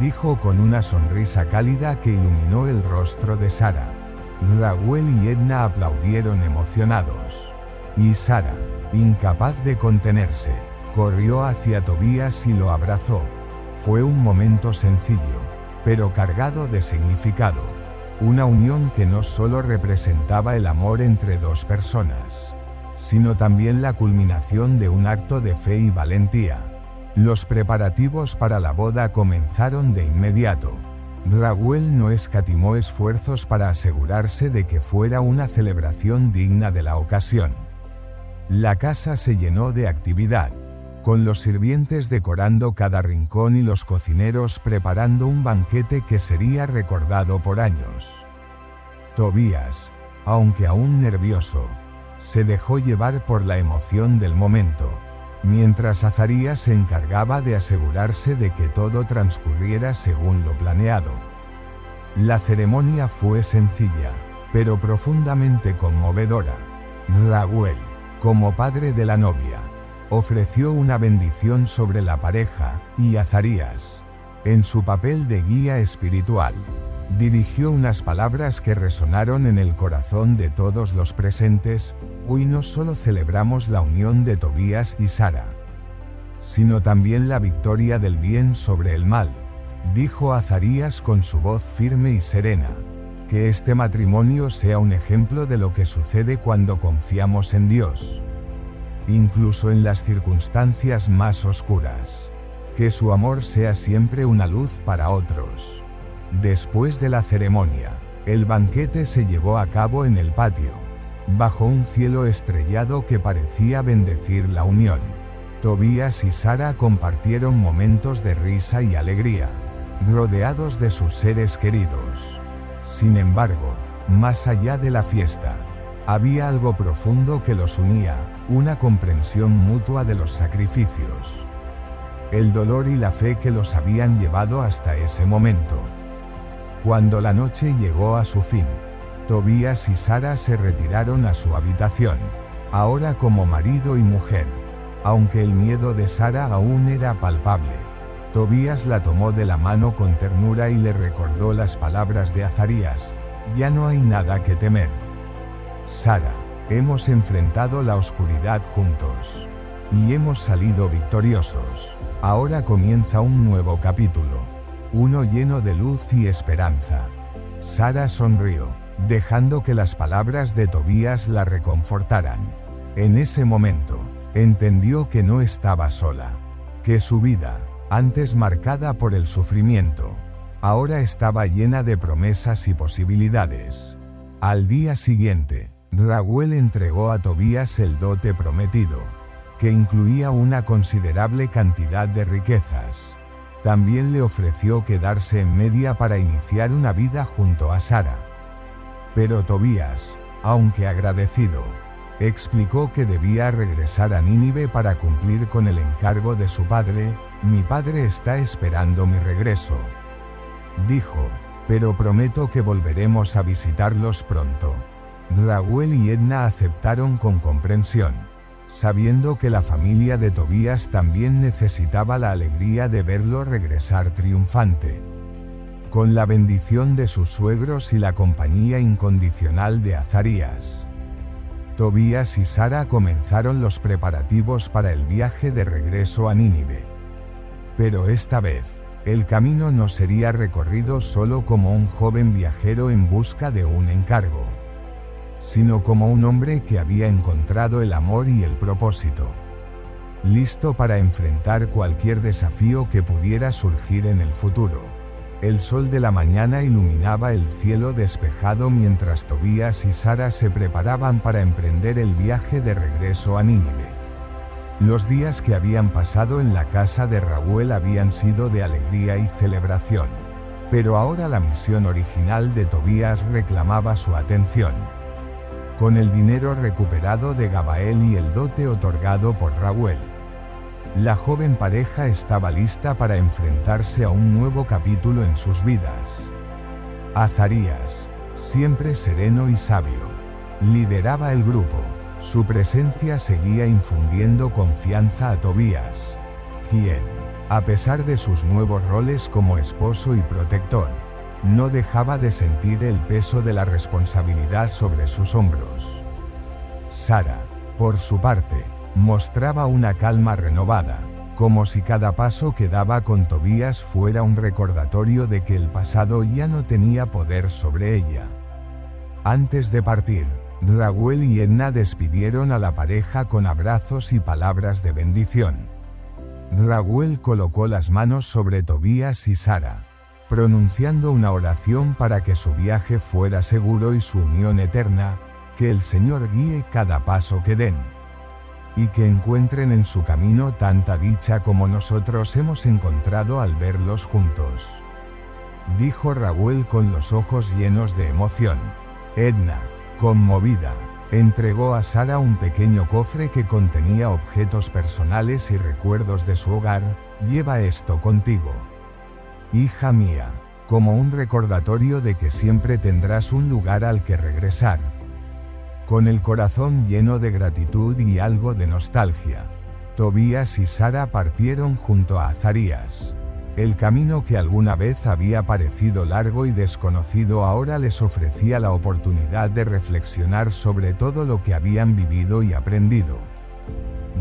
A: dijo con una sonrisa cálida que iluminó el rostro de Sara. Raguel y Edna aplaudieron emocionados. Y Sara, incapaz de contenerse, corrió hacia Tobías y lo abrazó. Fue un momento sencillo, pero cargado de significado. Una unión que no solo representaba el amor entre dos personas, sino también la culminación de un acto de fe y valentía. Los preparativos para la boda comenzaron de inmediato. Raguel no escatimó esfuerzos para asegurarse de que fuera una celebración digna de la ocasión. La casa se llenó de actividad, con los sirvientes decorando cada rincón y los cocineros preparando un banquete que sería recordado por años. Tobías, aunque aún nervioso, se dejó llevar por la emoción del momento, mientras Azarías se encargaba de asegurarse de que todo transcurriera según lo planeado. La ceremonia fue sencilla, pero profundamente conmovedora. Raguel, como padre de la novia, ofreció una bendición sobre la pareja, y Azarías, en su papel de guía espiritual, dirigió unas palabras que resonaron en el corazón de todos los presentes. Hoy no solo celebramos la unión de Tobías y Sara, sino también la victoria del bien sobre el mal, dijo Azarías con su voz firme y serena. Que este matrimonio sea un ejemplo de lo que sucede cuando confiamos en Dios, incluso en las circunstancias más oscuras. Que su amor sea siempre una luz para otros. Después de la ceremonia, el banquete se llevó a cabo en el patio, bajo un cielo estrellado que parecía bendecir la unión. Tobías y Sara compartieron momentos de risa y alegría, rodeados de sus seres queridos. Sin embargo, más allá de la fiesta, había algo profundo que los unía, una comprensión mutua de los sacrificios, el dolor y la fe que los habían llevado hasta ese momento. Cuando la noche llegó a su fin, Tobías y Sara se retiraron a su habitación, ahora como marido y mujer. Aunque el miedo de Sara aún era palpable, Tobías la tomó de la mano con ternura y le recordó las palabras de Azarías: ya no hay nada que temer. Sara, hemos enfrentado la oscuridad juntos, y hemos salido victoriosos. Ahora comienza un nuevo capítulo, uno lleno de luz y esperanza. Sara sonrió, dejando que las palabras de Tobías la reconfortaran. En ese momento, entendió que no estaba sola, que su vida, antes marcada por el sufrimiento, ahora estaba llena de promesas y posibilidades. Al día siguiente, Raguel entregó a Tobías el dote prometido, que incluía una considerable cantidad de riquezas. También le ofreció quedarse en Media para iniciar una vida junto a Sara. Pero Tobías, aunque agradecido, explicó que debía regresar a Nínive para cumplir con el encargo de su padre. Mi padre está esperando mi regreso, dijo, pero prometo que volveremos a visitarlos pronto. Raguel y Edna aceptaron con comprensión, sabiendo que la familia de Tobías también necesitaba la alegría de verlo regresar triunfante. Con la bendición de sus suegros y la compañía incondicional de Azarías, Tobías y Sara comenzaron los preparativos para el viaje de regreso a Nínive. Pero esta vez, el camino no sería recorrido solo como un joven viajero en busca de un encargo, sino como un hombre que había encontrado el amor y el propósito, listo para enfrentar cualquier desafío que pudiera surgir en el futuro. El sol de la mañana iluminaba el cielo despejado mientras Tobías y Sara se preparaban para emprender el viaje de regreso a Nínive. Los días que habían pasado en la casa de Raguel habían sido de alegría y celebración, pero ahora la misión original de Tobías reclamaba su atención. Con el dinero recuperado de Gabael y el dote otorgado por Raguel, la joven pareja estaba lista para enfrentarse a un nuevo capítulo en sus vidas. Azarías, siempre sereno y sabio, lideraba el grupo. Su presencia seguía infundiendo confianza a Tobías, quien, A pesar de sus nuevos roles como esposo y protector, no dejaba de sentir el peso de la responsabilidad sobre sus hombros. Sara, por su parte, mostraba una calma renovada, como si cada paso que daba con Tobías fuera un recordatorio de que el pasado ya no tenía poder sobre ella. Antes de partir, Raguel y Edna despidieron a la pareja con abrazos y palabras de bendición. Raguel colocó las manos sobre Tobías y Sara, pronunciando una oración para que su viaje fuera seguro y su unión eterna, que el Señor guíe cada paso que den, y que encuentren en su camino tanta dicha como nosotros hemos encontrado al verlos juntos. Dijo Raguel con los ojos llenos de emoción. Edna, conmovida, entregó a Sara un pequeño cofre que contenía objetos personales y recuerdos de su hogar. Lleva esto contigo, hija mía, como un recordatorio de que siempre tendrás un lugar al que regresar. Con el corazón lleno de gratitud y algo de nostalgia, Tobías y Sara partieron junto a Azarías. El camino que alguna vez había parecido largo y desconocido ahora les ofrecía la oportunidad de reflexionar sobre todo lo que habían vivido y aprendido.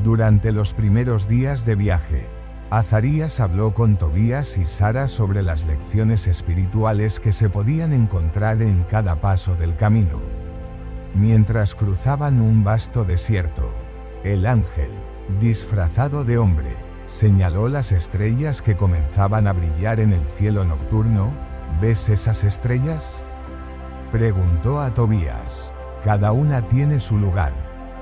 A: Durante los primeros días de viaje, Azarías habló con Tobías y Sara sobre las lecciones espirituales que se podían encontrar en cada paso del camino. Mientras cruzaban un vasto desierto, el ángel, disfrazado de hombre, señaló las estrellas que comenzaban a brillar en el cielo nocturno. ¿Ves esas estrellas?, preguntó a Tobías. Cada una tiene su lugar,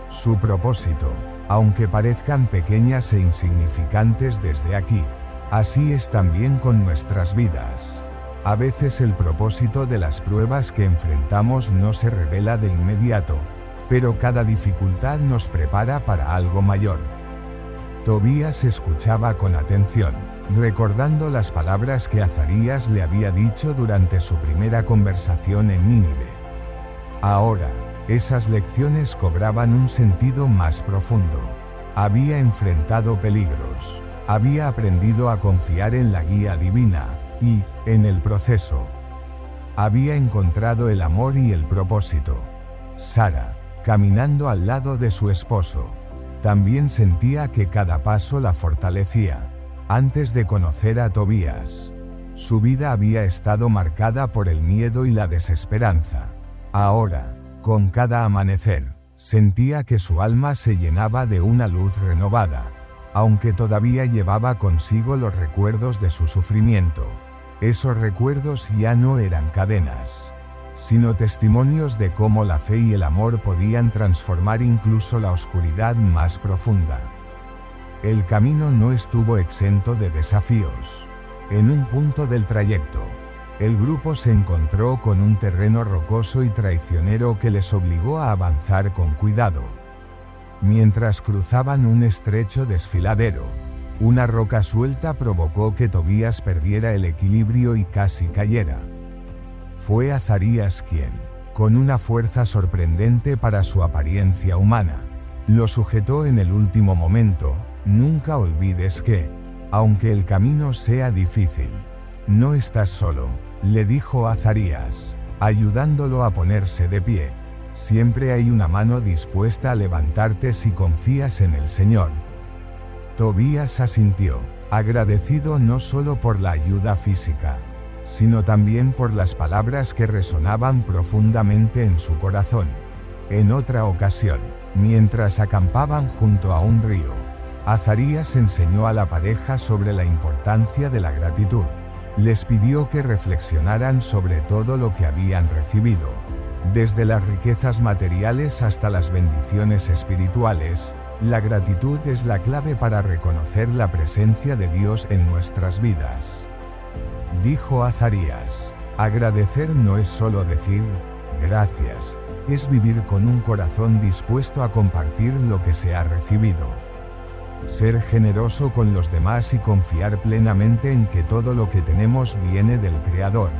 A: su propósito, aunque parezcan pequeñas e insignificantes desde aquí. Así es también con nuestras vidas. A veces el propósito de las pruebas que enfrentamos no se revela de inmediato, pero cada dificultad nos prepara para algo mayor. Tobías escuchaba con atención, recordando las palabras que Azarías le había dicho durante su primera conversación en Nínive. Ahora, esas lecciones cobraban un sentido más profundo. Había enfrentado peligros, había aprendido a confiar en la guía divina, y, en el proceso, había encontrado el amor y el propósito. Sara, caminando al lado de su esposo, también sentía que cada paso la fortalecía. Antes de conocer a Tobías, su vida había estado marcada por el miedo y la desesperanza. Ahora, con cada amanecer, sentía que su alma se llenaba de una luz renovada, aunque todavía llevaba consigo los recuerdos de su sufrimiento. Esos recuerdos ya no eran cadenas, sino testimonios de cómo la fe y el amor podían transformar incluso la oscuridad más profunda. El camino no estuvo exento de desafíos. En un punto del trayecto, el grupo se encontró con un terreno rocoso y traicionero que les obligó a avanzar con cuidado. Mientras cruzaban un estrecho desfiladero, una roca suelta provocó que Tobías perdiera el equilibrio y casi cayera. Fue Azarías quien, con una fuerza sorprendente para su apariencia humana, lo sujetó en el último momento. Nunca olvides que, aunque el camino sea difícil, no estás solo, le dijo Azarías, ayudándolo a ponerse de pie. Siempre hay una mano dispuesta a levantarte si confías en el Señor. Tobías asintió, agradecido no solo por la ayuda física, sino también por las palabras que resonaban profundamente en su corazón. En otra ocasión, mientras acampaban junto a un río, Azarías enseñó a la pareja sobre la importancia de la gratitud. Les pidió que reflexionaran sobre todo lo que habían recibido, desde las riquezas materiales hasta las bendiciones espirituales. La gratitud es la clave para reconocer la presencia de Dios en nuestras vidas, dijo Azarías. Agradecer no es solo decir gracias, es vivir con un corazón dispuesto a compartir lo que se ha recibido. Ser generoso con los demás y confiar plenamente en que todo lo que tenemos viene del Creador.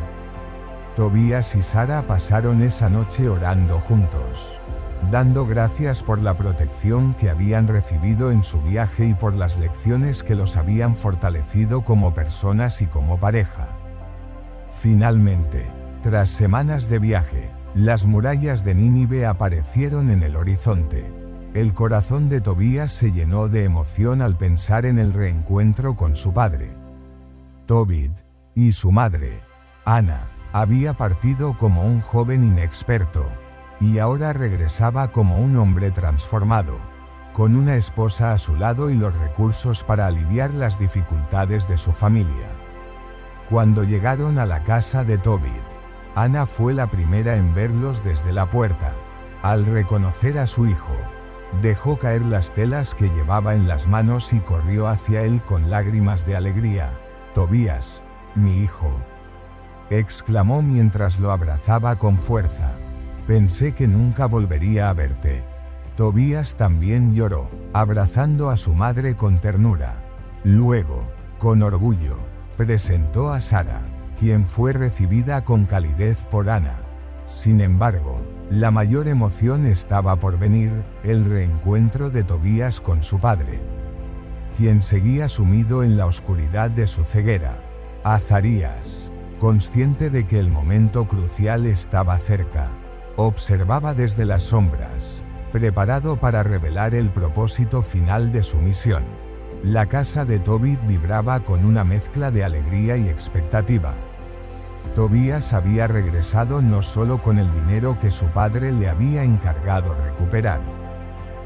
A: Tobías y Sara pasaron esa noche orando juntos. dando gracias por la protección que habían recibido en su viaje y por las lecciones que los habían fortalecido como personas y como pareja. Finalmente, tras semanas de viaje, las murallas de Nínive aparecieron en el horizonte. El corazón de Tobías se llenó de emoción al pensar en el reencuentro con su padre. Tobit y su madre, Ana, había partido como un joven inexperto, y ahora regresaba como un hombre transformado, con una esposa a su lado y los recursos para aliviar las dificultades de su familia. Cuando llegaron a la casa de Tobit, Ana fue la primera en verlos desde la puerta. Al reconocer a su hijo, dejó caer las telas que llevaba en las manos y corrió hacia él con lágrimas de alegría. «Tobías, mi hijo», exclamó mientras lo abrazaba con fuerza. «Pensé que nunca volvería a verte». Tobías también lloró, abrazando a su madre con ternura. Luego, con orgullo, presentó a Sara, quien fue recibida con calidez por Ana. Sin embargo, la mayor emoción estaba por venir, el reencuentro de Tobías con su padre, quien seguía sumido en la oscuridad de su ceguera. Azarías, consciente de que el momento crucial estaba cerca, observaba desde las sombras, preparado para revelar el propósito final de su misión. La casa de Tobit vibraba con una mezcla de alegría y expectativa. Tobías había regresado no solo con el dinero que su padre le había encargado recuperar,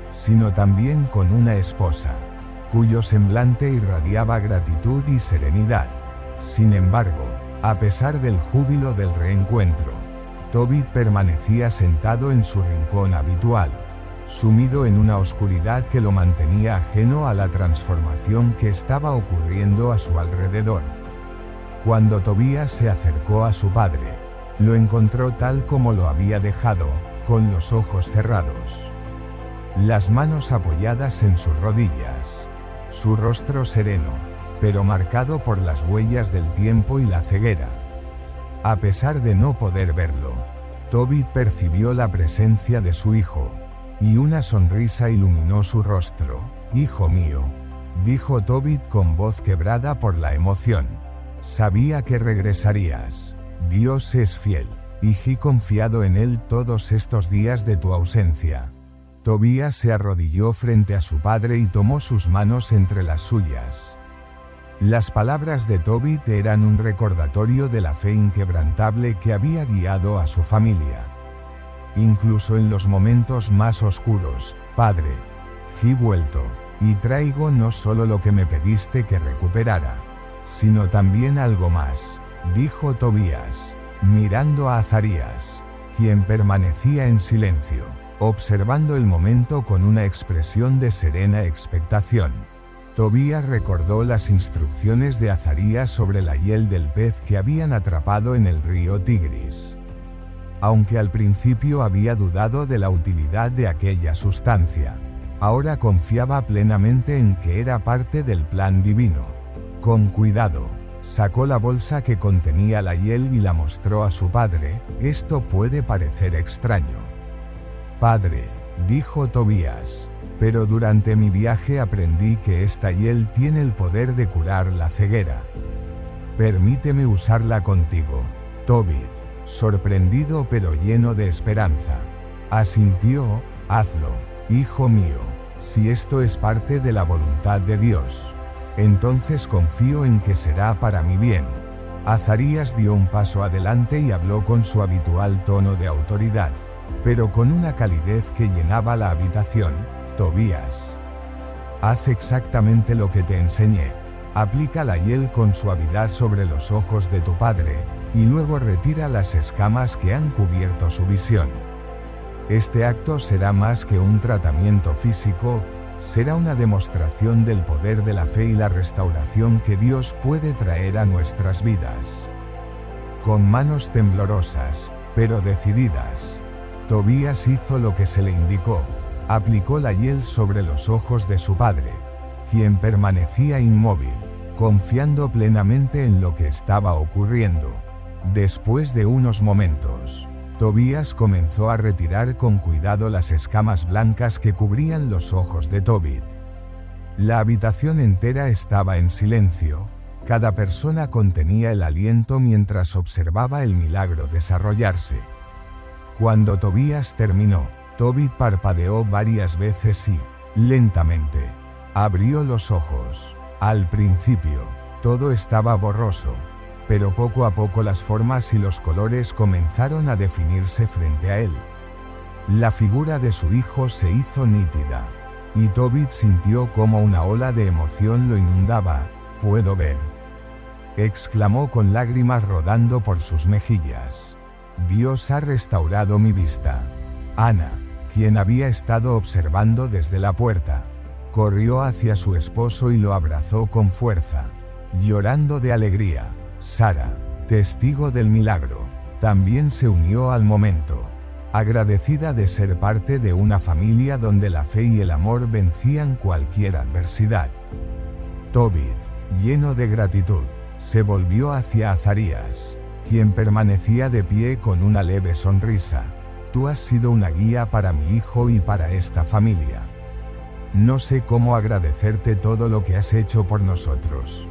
A: sino también con una esposa, cuyo semblante irradiaba gratitud y serenidad. Sin embargo, a pesar del júbilo del reencuentro, Tobit permanecía sentado en su rincón habitual, sumido en una oscuridad que lo mantenía ajeno a la transformación que estaba ocurriendo a su alrededor. Cuando Tobías se acercó a su padre, lo encontró tal como lo había dejado, con los ojos cerrados, las manos apoyadas en sus rodillas, su rostro sereno, pero marcado por las huellas del tiempo y la ceguera. A pesar de no poder verlo, Tobit percibió la presencia de su hijo, y una sonrisa iluminó su rostro. «Hijo mío», dijo Tobit con voz quebrada por la emoción. «Sabía que regresarías. Dios es fiel, y he confiado en él todos estos días de tu ausencia». Tobías se arrodilló frente a su padre y tomó sus manos entre las suyas. Las palabras de Tobit eran un recordatorio de la fe inquebrantable que había guiado a su familia. Incluso en los momentos más oscuros: «Padre, he vuelto, y traigo no solo lo que me pediste que recuperara, sino también algo más», dijo Tobías, mirando a Azarías, quien permanecía en silencio, observando el momento con una expresión de serena expectación. Tobías recordó las instrucciones de Azarías sobre la hiel del pez que habían atrapado en el río Tigris. Aunque al principio había dudado de la utilidad de aquella sustancia, ahora confiaba plenamente en que era parte del plan divino. Con cuidado, sacó la bolsa que contenía la hiel y la mostró a su padre. «Esto puede parecer extraño, padre», dijo Tobías, «pero durante mi viaje aprendí que esta hiel tiene el poder de curar la ceguera. Permíteme usarla contigo». Tobit, sorprendido pero lleno de esperanza, asintió. «Hazlo, hijo mío. Si esto es parte de la voluntad de Dios, entonces confío en que será para mi bien». Azarías dio un paso adelante y habló con su habitual tono de autoridad, pero con una calidez que llenaba la habitación. «Tobías, haz exactamente lo que te enseñé. Aplica la hiel con suavidad sobre los ojos de tu padre, y luego retira las escamas que han cubierto su visión. Este acto será más que un tratamiento físico, será una demostración del poder de la fe y la restauración que Dios puede traer a nuestras vidas». Con manos temblorosas, pero decididas, Tobías hizo lo que se le indicó. Aplicó la hiel sobre los ojos de su padre, quien permanecía inmóvil, confiando plenamente en lo que estaba ocurriendo. Después de unos momentos, Tobías comenzó a retirar con cuidado las escamas blancas que cubrían los ojos de Tobit. La habitación entera estaba en silencio. Cada persona contenía el aliento mientras observaba el milagro desarrollarse. Cuando Tobías terminó, Tobit parpadeó varias veces y, lentamente, abrió los ojos. Al principio, todo estaba borroso, pero poco a poco las formas y los colores comenzaron a definirse frente a él. La figura de su hijo se hizo nítida, y Tobit sintió como una ola de emoción lo inundaba. «Puedo ver», exclamó con lágrimas rodando por sus mejillas. «Dios ha restaurado mi vista». Ana, quien había estado observando desde la puerta, corrió hacia su esposo y lo abrazó con fuerza, llorando de alegría. Sara, testigo del milagro, también se unió al momento, agradecida de ser parte de una familia donde la fe y el amor vencían cualquier adversidad. Tobit, lleno de gratitud, se volvió hacia Azarías, quien permanecía de pie con una leve sonrisa. «Tú has sido una guía para mi hijo y para esta familia. No sé cómo agradecerte todo lo que has hecho por nosotros».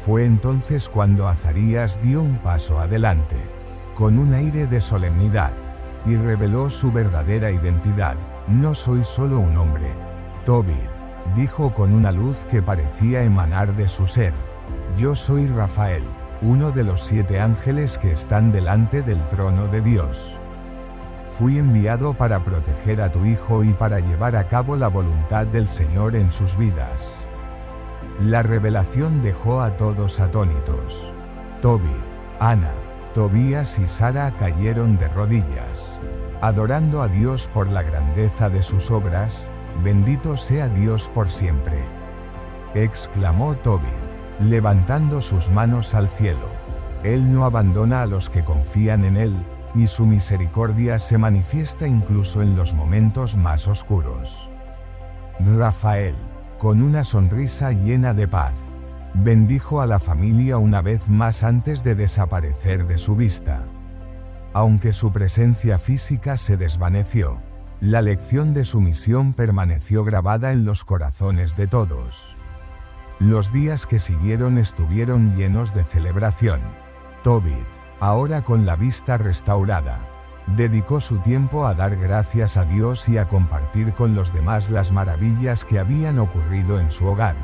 A: Fue entonces cuando Azarías dio un paso adelante, con un aire de solemnidad, y reveló su verdadera identidad. «No soy solo un hombre», Tobit dijo con una luz que parecía emanar de su ser. «Yo soy Rafael, uno de los 7 ángeles que están delante del trono de Dios. Fui enviado para proteger a tu hijo y para llevar a cabo la voluntad del Señor en sus vidas». La revelación dejó a todos atónitos. Tobit, Ana, Tobías y Sara cayeron de rodillas, adorando a Dios por la grandeza de sus obras. «Bendito sea Dios por siempre», exclamó Tobit, levantando sus manos al cielo. «Él no abandona a los que confían en Él, y su misericordia se manifiesta incluso en los momentos más oscuros». Rafael, con una sonrisa llena de paz, bendijo a la familia una vez más antes de desaparecer de su vista. Aunque su presencia física se desvaneció, la lección de su misión permaneció grabada en los corazones de todos. Los días que siguieron estuvieron llenos de celebración. Tobit, ahora con la vista restaurada, dedicó su tiempo a dar gracias a Dios y a compartir con los demás las maravillas que habían ocurrido en su hogar.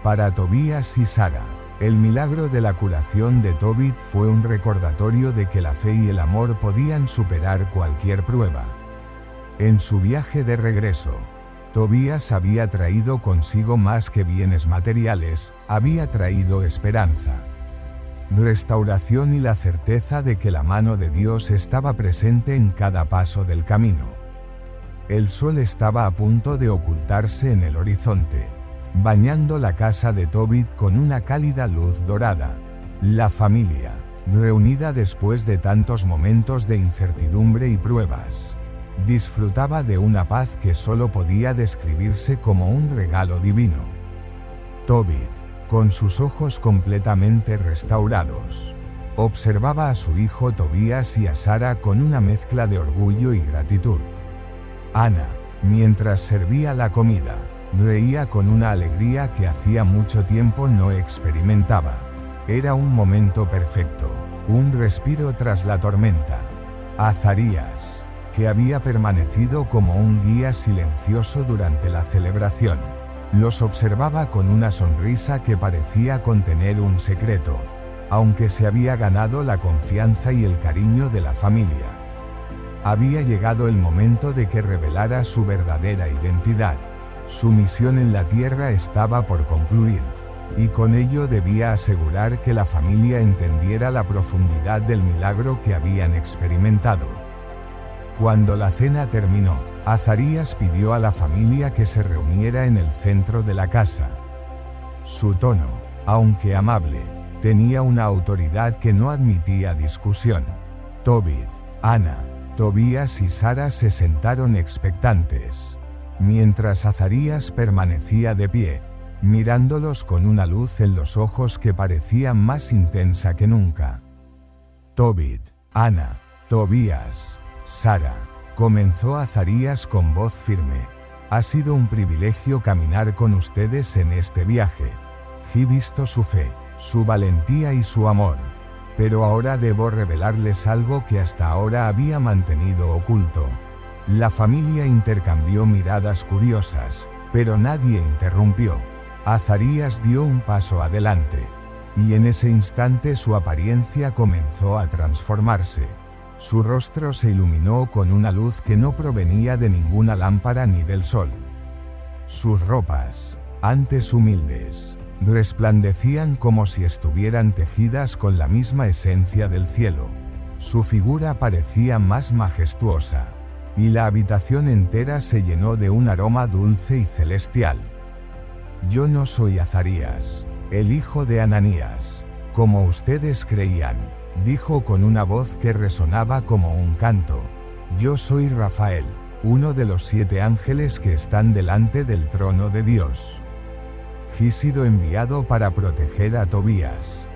A: Para Tobías y Sara, el milagro de la curación de Tobit fue un recordatorio de que la fe y el amor podían superar cualquier prueba. En su viaje de regreso, Tobías había traído consigo más que bienes materiales, había traído esperanza, restauración y la certeza de que la mano de Dios estaba presente en cada paso del camino. El sol estaba a punto de ocultarse en el horizonte, bañando la casa de Tobit con una cálida luz dorada. La familia, reunida después de tantos momentos de incertidumbre y pruebas, disfrutaba de una paz que solo podía describirse como un regalo divino. Tobit, con sus ojos completamente restaurados, observaba a su hijo Tobías y a Sara con una mezcla de orgullo y gratitud. Ana, mientras servía la comida, reía con una alegría que hacía mucho tiempo no experimentaba. Era un momento perfecto, un respiro tras la tormenta. Azarías, que había permanecido como un guía silencioso durante la celebración, los observaba con una sonrisa que parecía contener un secreto, aunque se había ganado la confianza y el cariño de la familia. Había llegado el momento de que revelara su verdadera identidad. Su misión en la tierra estaba por concluir, y con ello debía asegurar que la familia entendiera la profundidad del milagro que habían experimentado. Cuando la cena terminó, Azarías pidió a la familia que se reuniera en el centro de la casa. Su tono, aunque amable, tenía una autoridad que no admitía discusión. Tobit, Ana, Tobías y Sara se sentaron expectantes, mientras Azarías permanecía de pie, mirándolos con una luz en los ojos que parecía más intensa que nunca. Tobit, Ana, Tobías, Sara, comenzó Azarías con voz firme. Ha sido un privilegio caminar con ustedes en este viaje. He visto su fe, su valentía y su amor. Pero ahora debo revelarles algo que hasta ahora había mantenido oculto. La familia intercambió miradas curiosas, pero nadie interrumpió. Azarías dio un paso adelante. Y en ese instante su apariencia comenzó a transformarse. Su rostro se iluminó con una luz que no provenía de ninguna lámpara ni del sol. Sus ropas, antes humildes, resplandecían como si estuvieran tejidas con la misma esencia del cielo. Su figura parecía más majestuosa, y la habitación entera se llenó de un aroma dulce y celestial. Yo no soy Azarías, el hijo de Ananías, como ustedes creían, dijo con una voz que resonaba como un canto. Yo soy Rafael, uno de los 7 ángeles que están delante del trono de Dios. He sido enviado para proteger a Tobías,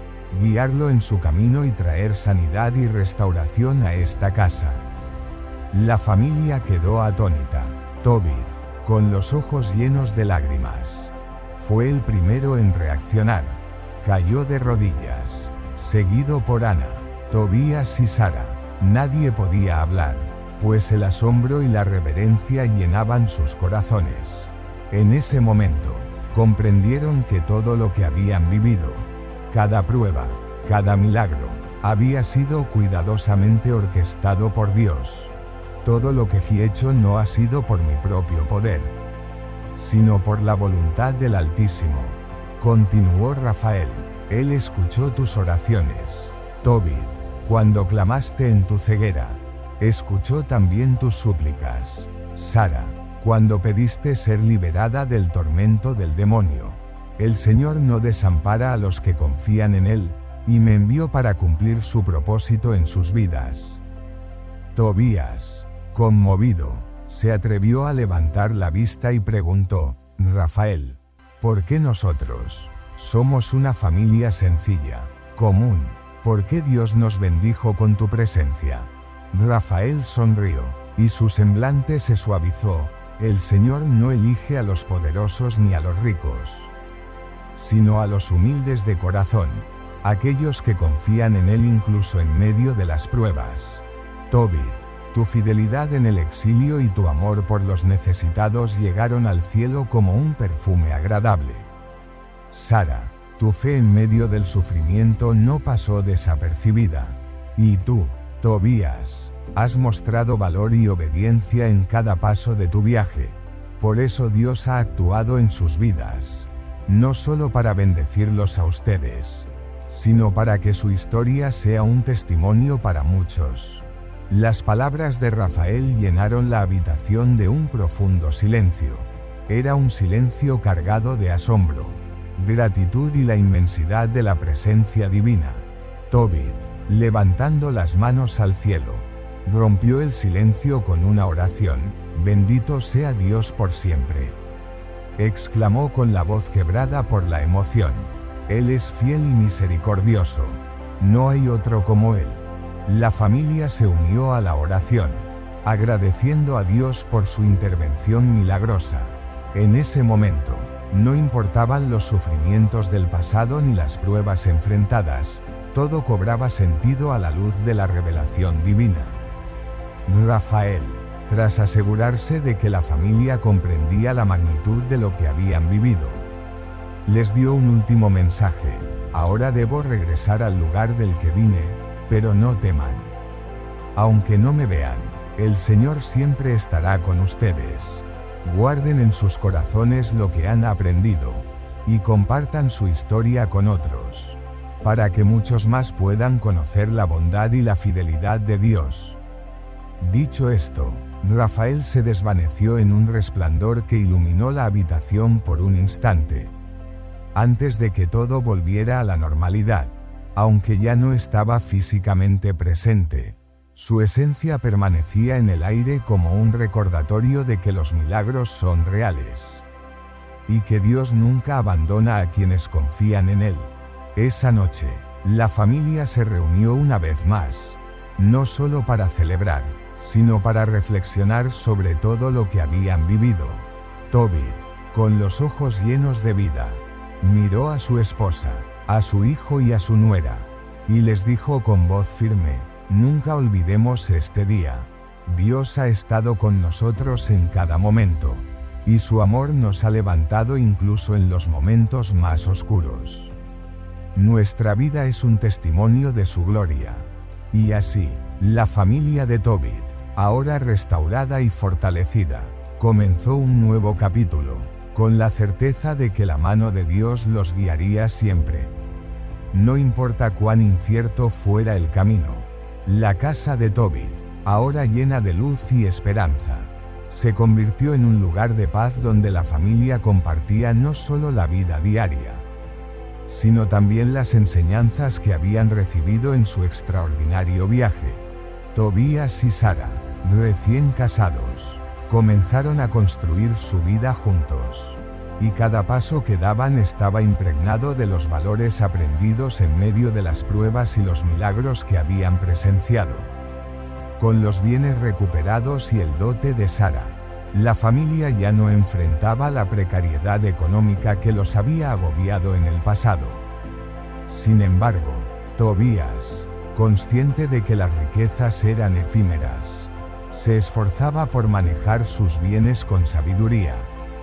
A: guiarlo en su camino y traer sanidad y restauración a esta casa. La familia quedó atónita. Tobit, con los ojos llenos de lágrimas, fue el primero en reaccionar. Cayó de rodillas, seguido por Ana, Tobías y Sara. Nadie podía hablar, pues el asombro y la reverencia llenaban sus corazones. En ese momento, comprendieron que todo lo que habían vivido, cada prueba, cada milagro, había sido cuidadosamente orquestado por Dios. Todo lo que he hecho no ha sido por mi propio poder, sino por la voluntad del Altísimo. Continuó Rafael. Él escuchó tus oraciones. Tobit, cuando clamaste en tu ceguera, escuchó también tus súplicas. Sara, cuando pediste ser liberada del tormento del demonio. El Señor no desampara a los que confían en Él, y me envió para cumplir su propósito en sus vidas. Tobías, conmovido, se atrevió a levantar la vista y preguntó: Rafael, ¿por qué nosotros? Somos una familia sencilla, común. ¿Por qué Dios nos bendijo con tu presencia? Rafael sonrió, y su semblante se suavizó. El Señor no elige a los poderosos ni a los ricos, sino a los humildes de corazón, aquellos que confían en Él incluso en medio de las pruebas. Tobit, tu fidelidad en el exilio y tu amor por los necesitados llegaron al cielo como un perfume agradable. Sara, tu fe en medio del sufrimiento no pasó desapercibida. Y tú, Tobías, has mostrado valor y obediencia en cada paso de tu viaje. Por eso Dios ha actuado en sus vidas, no solo para bendecirlos a ustedes, sino para que su historia sea un testimonio para muchos. Las palabras de Rafael llenaron la habitación de un profundo silencio. Era un silencio cargado de asombro, gratitud y la inmensidad de la presencia divina. Tobit, levantando las manos al cielo, rompió el silencio con una oración: bendito sea Dios por siempre. Exclamó con la voz quebrada por la emoción: Él es fiel y misericordioso. No hay otro como Él. La familia se unió a la oración, agradeciendo a Dios por su intervención milagrosa. En ese momento, no importaban los sufrimientos del pasado ni las pruebas enfrentadas, todo cobraba sentido a la luz de la revelación divina. Rafael, tras asegurarse de que la familia comprendía la magnitud de lo que habían vivido, les dio un último mensaje: ahora debo regresar al lugar del que vine, pero no teman. Aunque no me vean, el Señor siempre estará con ustedes. Guarden en sus corazones lo que han aprendido, y compartan su historia con otros, para que muchos más puedan conocer la bondad y la fidelidad de Dios. Dicho esto, Rafael se desvaneció en un resplandor que iluminó la habitación por un instante, antes de que todo volviera a la normalidad. Aunque ya no estaba físicamente presente, su esencia permanecía en el aire como un recordatorio de que los milagros son reales, y que Dios nunca abandona a quienes confían en Él. Esa noche, la familia se reunió una vez más, no solo para celebrar, sino para reflexionar sobre todo lo que habían vivido. Tobit, con los ojos llenos de vida, miró a su esposa, a su hijo y a su nuera, y les dijo con voz firme: nunca olvidemos este día. Dios ha estado con nosotros en cada momento, y su amor nos ha levantado incluso en los momentos más oscuros. Nuestra vida es un testimonio de su gloria. Y así, la familia de Tobit, ahora restaurada y fortalecida, comenzó un nuevo capítulo, con la certeza de que la mano de Dios los guiaría siempre. No importa cuán incierto fuera el camino, la casa de Tobit, ahora llena de luz y esperanza, se convirtió en un lugar de paz donde la familia compartía no solo la vida diaria, sino también las enseñanzas que habían recibido en su extraordinario viaje. Tobías y Sara, recién casados, comenzaron a construir su vida juntos, y cada paso que daban estaba impregnado de los valores aprendidos en medio de las pruebas y los milagros que habían presenciado. Con los bienes recuperados y el dote de Sara, la familia ya no enfrentaba la precariedad económica que los había agobiado en el pasado. Sin embargo, Tobías, consciente de que las riquezas eran efímeras, se esforzaba por manejar sus bienes con sabiduría,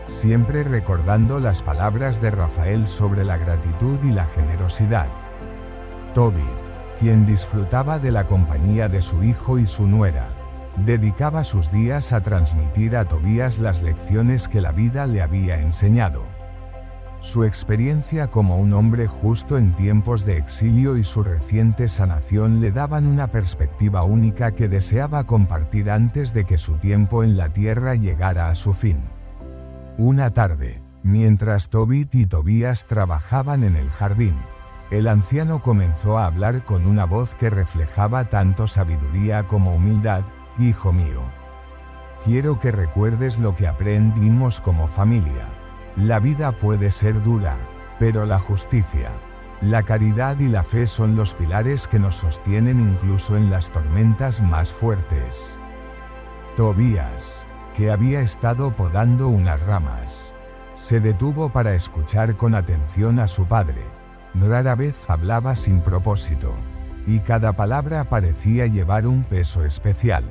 A: siempre recordando las palabras de Rafael sobre la gratitud y la generosidad. Tobit, quien disfrutaba de la compañía de su hijo y su nuera, dedicaba sus días a transmitir a Tobías las lecciones que la vida le había enseñado. Su experiencia como un hombre justo en tiempos de exilio y su reciente sanación le daban una perspectiva única que deseaba compartir antes de que su tiempo en la tierra llegara a su fin. Una tarde, mientras Tobit y Tobías trabajaban en el jardín, el anciano comenzó a hablar con una voz que reflejaba tanto sabiduría como humildad: hijo mío, quiero que recuerdes lo que aprendimos como familia. La vida puede ser dura, pero la justicia, la caridad y la fe son los pilares que nos sostienen incluso en las tormentas más fuertes. Tobías, que había estado podando unas ramas, se detuvo para escuchar con atención a su padre. Rara vez hablaba sin propósito, y cada palabra parecía llevar un peso especial.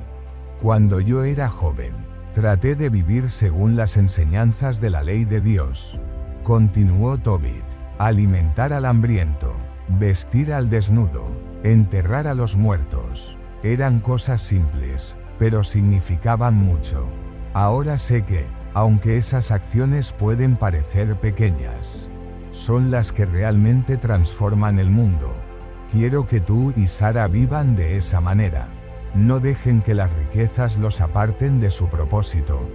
A: Cuando yo era joven, traté de vivir según las enseñanzas de la ley de Dios, continuó Tobit: alimentar al hambriento, vestir al desnudo, enterrar a los muertos. Eran cosas simples, pero significaban mucho. Ahora sé que, aunque esas acciones pueden parecer pequeñas, son las que realmente transforman el mundo. Quiero que tú y Sara vivan de esa manera. No dejen que las riquezas los aparten de su propósito.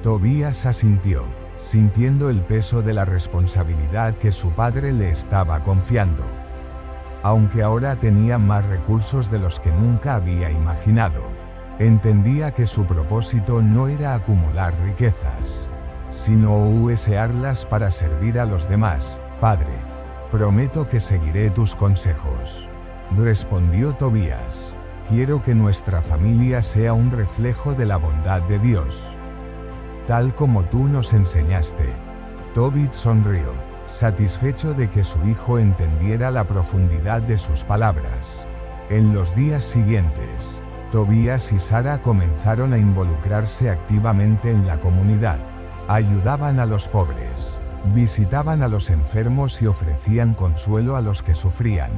A: Tobías asintió, sintiendo el peso de la responsabilidad que su padre le estaba confiando. Aunque ahora tenía más recursos de los que nunca había imaginado, entendía que su propósito no era acumular riquezas, sino usarlas para servir a los demás. Padre, prometo que seguiré tus consejos, respondió Tobías. Quiero que nuestra familia sea un reflejo de la bondad de Dios, tal como tú nos enseñaste. Tobit sonrió, satisfecho de que su hijo entendiera la profundidad de sus palabras. En los días siguientes, Tobías y Sara comenzaron a involucrarse activamente en la comunidad. Ayudaban a los pobres, visitaban a los enfermos y ofrecían consuelo a los que sufrían.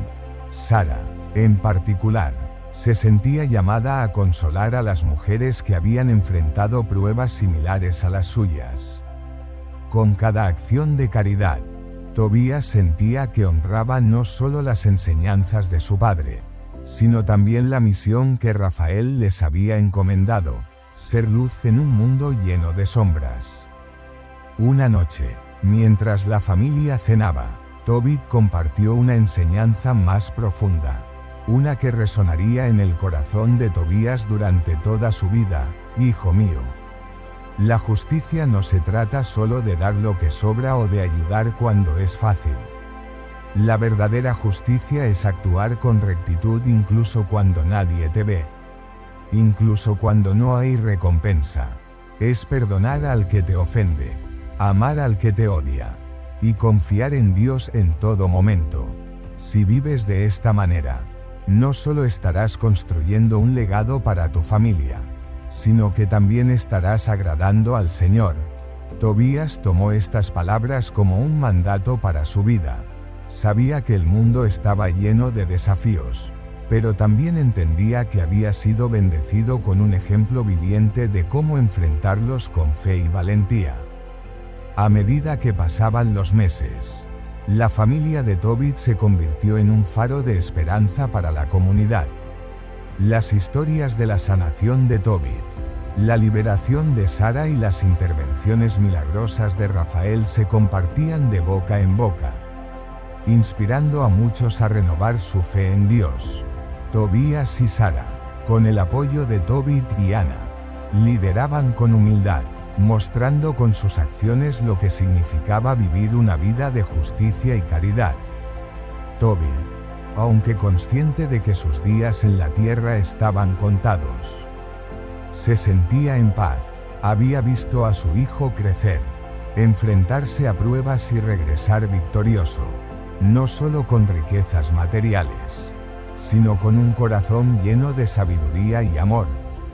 A: Sara, en particular, se sentía llamada a consolar a las mujeres que habían enfrentado pruebas similares a las suyas. Con cada acción de caridad, Tobías sentía que honraba no solo las enseñanzas de su padre, sino también la misión que Rafael les había encomendado: ser luz en un mundo lleno de sombras. Una noche, mientras la familia cenaba, Tobit compartió una enseñanza más profunda, una que resonaría en el corazón de Tobías durante toda su vida: hijo mío, la justicia no se trata solo de dar lo que sobra o de ayudar cuando es fácil. La verdadera justicia es actuar con rectitud incluso cuando nadie te ve. Incluso cuando no hay recompensa. Es perdonar al que te ofende. Amar al que te odia. Y confiar en Dios en todo momento. Si vives de esta manera, no solo estarás construyendo un legado para tu familia, sino que también estarás agradando al Señor. Tobías tomó estas palabras como un mandato para su vida. Sabía que el mundo estaba lleno de desafíos, pero también entendía que había sido bendecido con un ejemplo viviente de cómo enfrentarlos con fe y valentía. A medida que pasaban los meses, la familia de Tobit se convirtió en un faro de esperanza para la comunidad. Las historias de la sanación de Tobit, la liberación de Sara y las intervenciones milagrosas de Rafael se compartían de boca en boca, inspirando a muchos a renovar su fe en Dios. Tobías y Sara, con el apoyo de Tobit y Ana, lideraban con humildad, mostrando con sus acciones lo que significaba vivir una vida de justicia y caridad. Tobit, aunque consciente de que sus días en la tierra estaban contados, se sentía en paz. Había visto a su hijo crecer, enfrentarse a pruebas y regresar victorioso, no solo con riquezas materiales, sino con un corazón lleno de sabiduría y amor.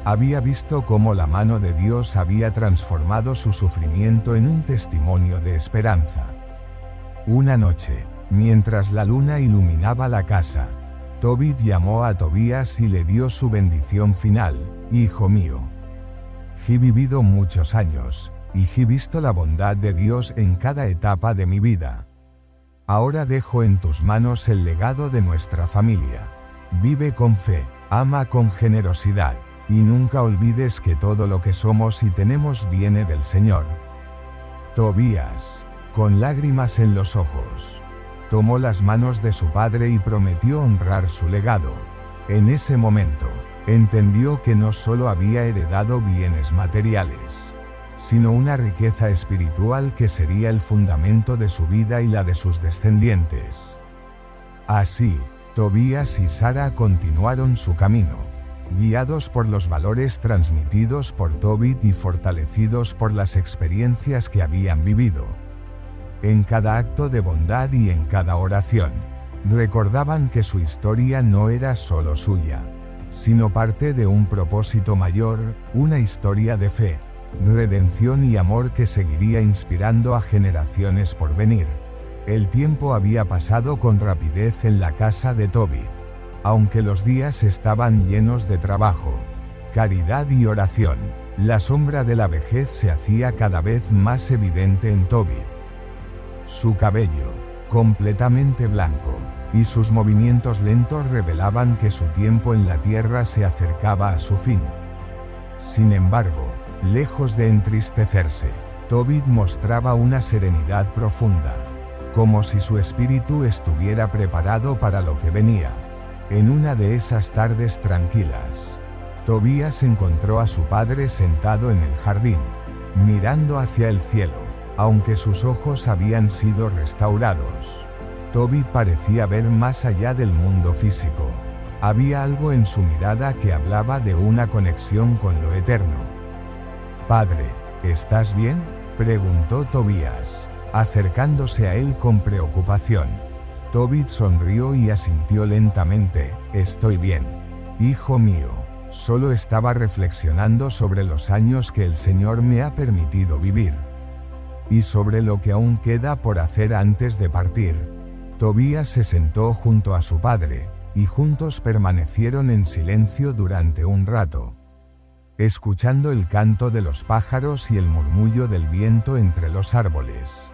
A: Había visto cómo la mano de Dios había transformado su sufrimiento en un testimonio de esperanza. Una noche, mientras la luna iluminaba la casa, Tobit llamó a Tobías y le dio su bendición final: «Hijo mío, he vivido muchos años, y he visto la bondad de Dios en cada etapa de mi vida. Ahora dejo en tus manos el legado de nuestra familia. Vive con fe, ama con generosidad, y nunca olvides que todo lo que somos y tenemos viene del Señor». Tobías, con lágrimas en los ojos, tomó las manos de su padre y prometió honrar su legado. En ese momento, entendió que no solo había heredado bienes materiales, sino una riqueza espiritual que sería el fundamento de su vida y la de sus descendientes. Así, Tobías y Sara continuaron su camino, guiados por los valores transmitidos por Tobit y fortalecidos por las experiencias que habían vivido. En cada acto de bondad y en cada oración, recordaban que su historia no era solo suya, sino parte de un propósito mayor, una historia de fe, redención y amor que seguiría inspirando a generaciones por venir. El tiempo había pasado con rapidez en la casa de Tobit, aunque los días estaban llenos de trabajo, caridad y oración. La sombra de la vejez se hacía cada vez más evidente en Tobit. Su cabello, completamente blanco, y sus movimientos lentos revelaban que su tiempo en la tierra se acercaba a su fin. Sin embargo, lejos de entristecerse, Tobit mostraba una serenidad profunda, como si su espíritu estuviera preparado para lo que venía. En una de esas tardes tranquilas, Tobías encontró a su padre sentado en el jardín, mirando hacia el cielo. Aunque sus ojos habían sido restaurados, Tobit parecía ver más allá del mundo físico. Había algo en su mirada que hablaba de una conexión con lo eterno. «Padre, ¿estás bien?», preguntó Tobías, acercándose a él con preocupación. Tobit sonrió y asintió lentamente: «Estoy bien, hijo mío. Solo estaba reflexionando sobre los años que el Señor me ha permitido vivir, y sobre lo que aún queda por hacer antes de partir». Tobías se sentó junto a su padre, y juntos permanecieron en silencio durante un rato, escuchando el canto de los pájaros y el murmullo del viento entre los árboles.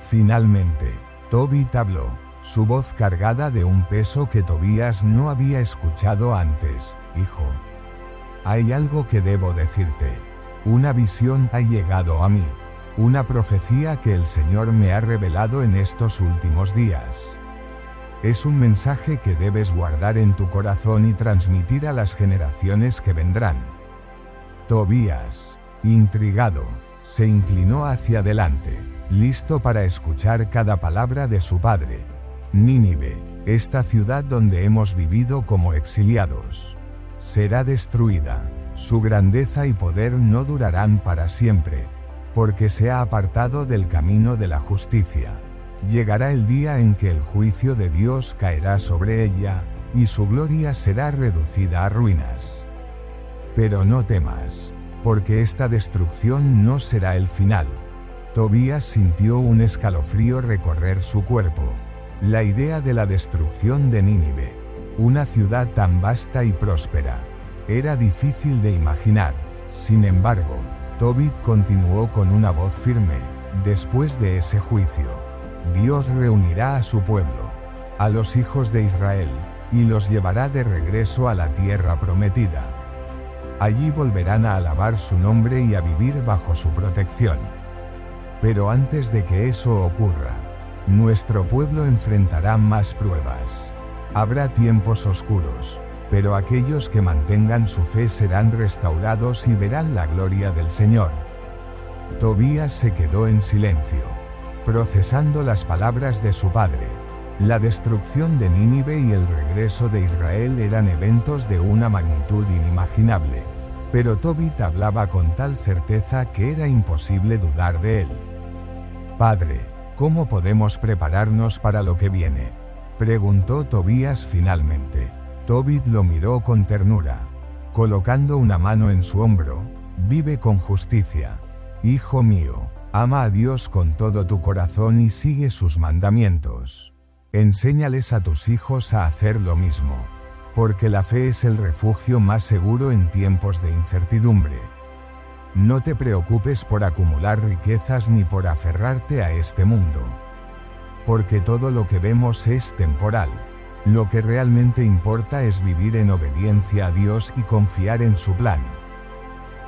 A: Finalmente, Tobit habló, su voz cargada de un peso que Tobías no había escuchado antes: «Hijo, hay algo que debo decirte. Una visión ha llegado a mí. Una profecía que el Señor me ha revelado en estos últimos días. Es un mensaje que debes guardar en tu corazón y transmitir a las generaciones que vendrán». Tobías, intrigado, se inclinó hacia adelante, listo para escuchar cada palabra de su padre. Nínive, esta ciudad donde hemos vivido como exiliados, será destruida. Su grandeza y poder no durarán para siempre, porque se ha apartado del camino de la justicia. Llegará el día en que el juicio de Dios caerá sobre ella, y su gloria será reducida a ruinas. Pero no temas, porque esta destrucción no será el final. Tobías sintió un escalofrío recorrer su cuerpo. La idea de la destrucción de Nínive, una ciudad tan vasta y próspera, era difícil de imaginar. Sin embargo, Tobit continuó con una voz firme: después de ese juicio, Dios reunirá a su pueblo, a los hijos de Israel, y los llevará de regreso a la tierra prometida. Allí volverán a alabar su nombre y a vivir bajo su protección. Pero antes de que eso ocurra, nuestro pueblo enfrentará más pruebas. Habrá tiempos oscuros, pero aquellos que mantengan su fe serán restaurados y verán la gloria del Señor. Tobías se quedó en silencio, procesando las palabras de su padre. La destrucción de Nínive y el regreso de Israel eran eventos de una magnitud inimaginable, pero Tobit hablaba con tal certeza que era imposible dudar de él. «Padre, ¿cómo podemos prepararnos para lo que viene?», preguntó Tobías finalmente. Tobit lo miró con ternura, colocando una mano en su hombro. «Vive con justicia. Hijo mío, ama a Dios con todo tu corazón y sigue sus mandamientos. Enséñales a tus hijos a hacer lo mismo, porque la fe es el refugio más seguro en tiempos de incertidumbre. No te preocupes por acumular riquezas ni por aferrarte a este mundo, porque todo lo que vemos es temporal. Lo que realmente importa es vivir en obediencia a Dios y confiar en su plan».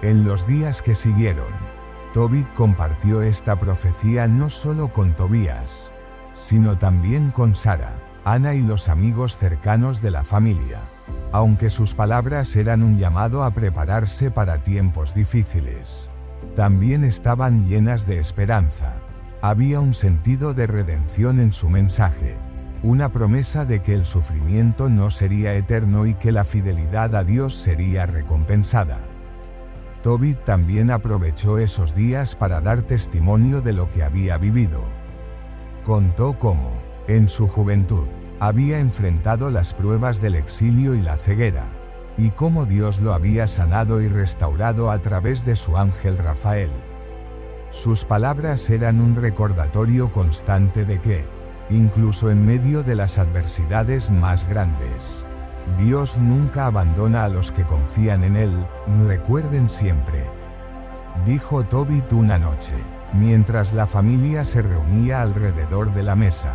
A: En los días que siguieron, Tobit compartió esta profecía no solo con Tobías, sino también con Sara, Ana y los amigos cercanos de la familia. Aunque sus palabras eran un llamado a prepararse para tiempos difíciles, también estaban llenas de esperanza. Había un sentido de redención en su mensaje, una promesa de que el sufrimiento no sería eterno y que la fidelidad a Dios sería recompensada. Tobit también aprovechó esos días para dar testimonio de lo que había vivido. Contó cómo, en su juventud, había enfrentado las pruebas del exilio y la ceguera, y cómo Dios lo había sanado y restaurado a través de su ángel Rafael. Sus palabras eran un recordatorio constante de que, incluso en medio de las adversidades más grandes, Dios nunca abandona a los que confían en Él. «Recuerden siempre», dijo Tobit una noche, mientras la familia se reunía alrededor de la mesa,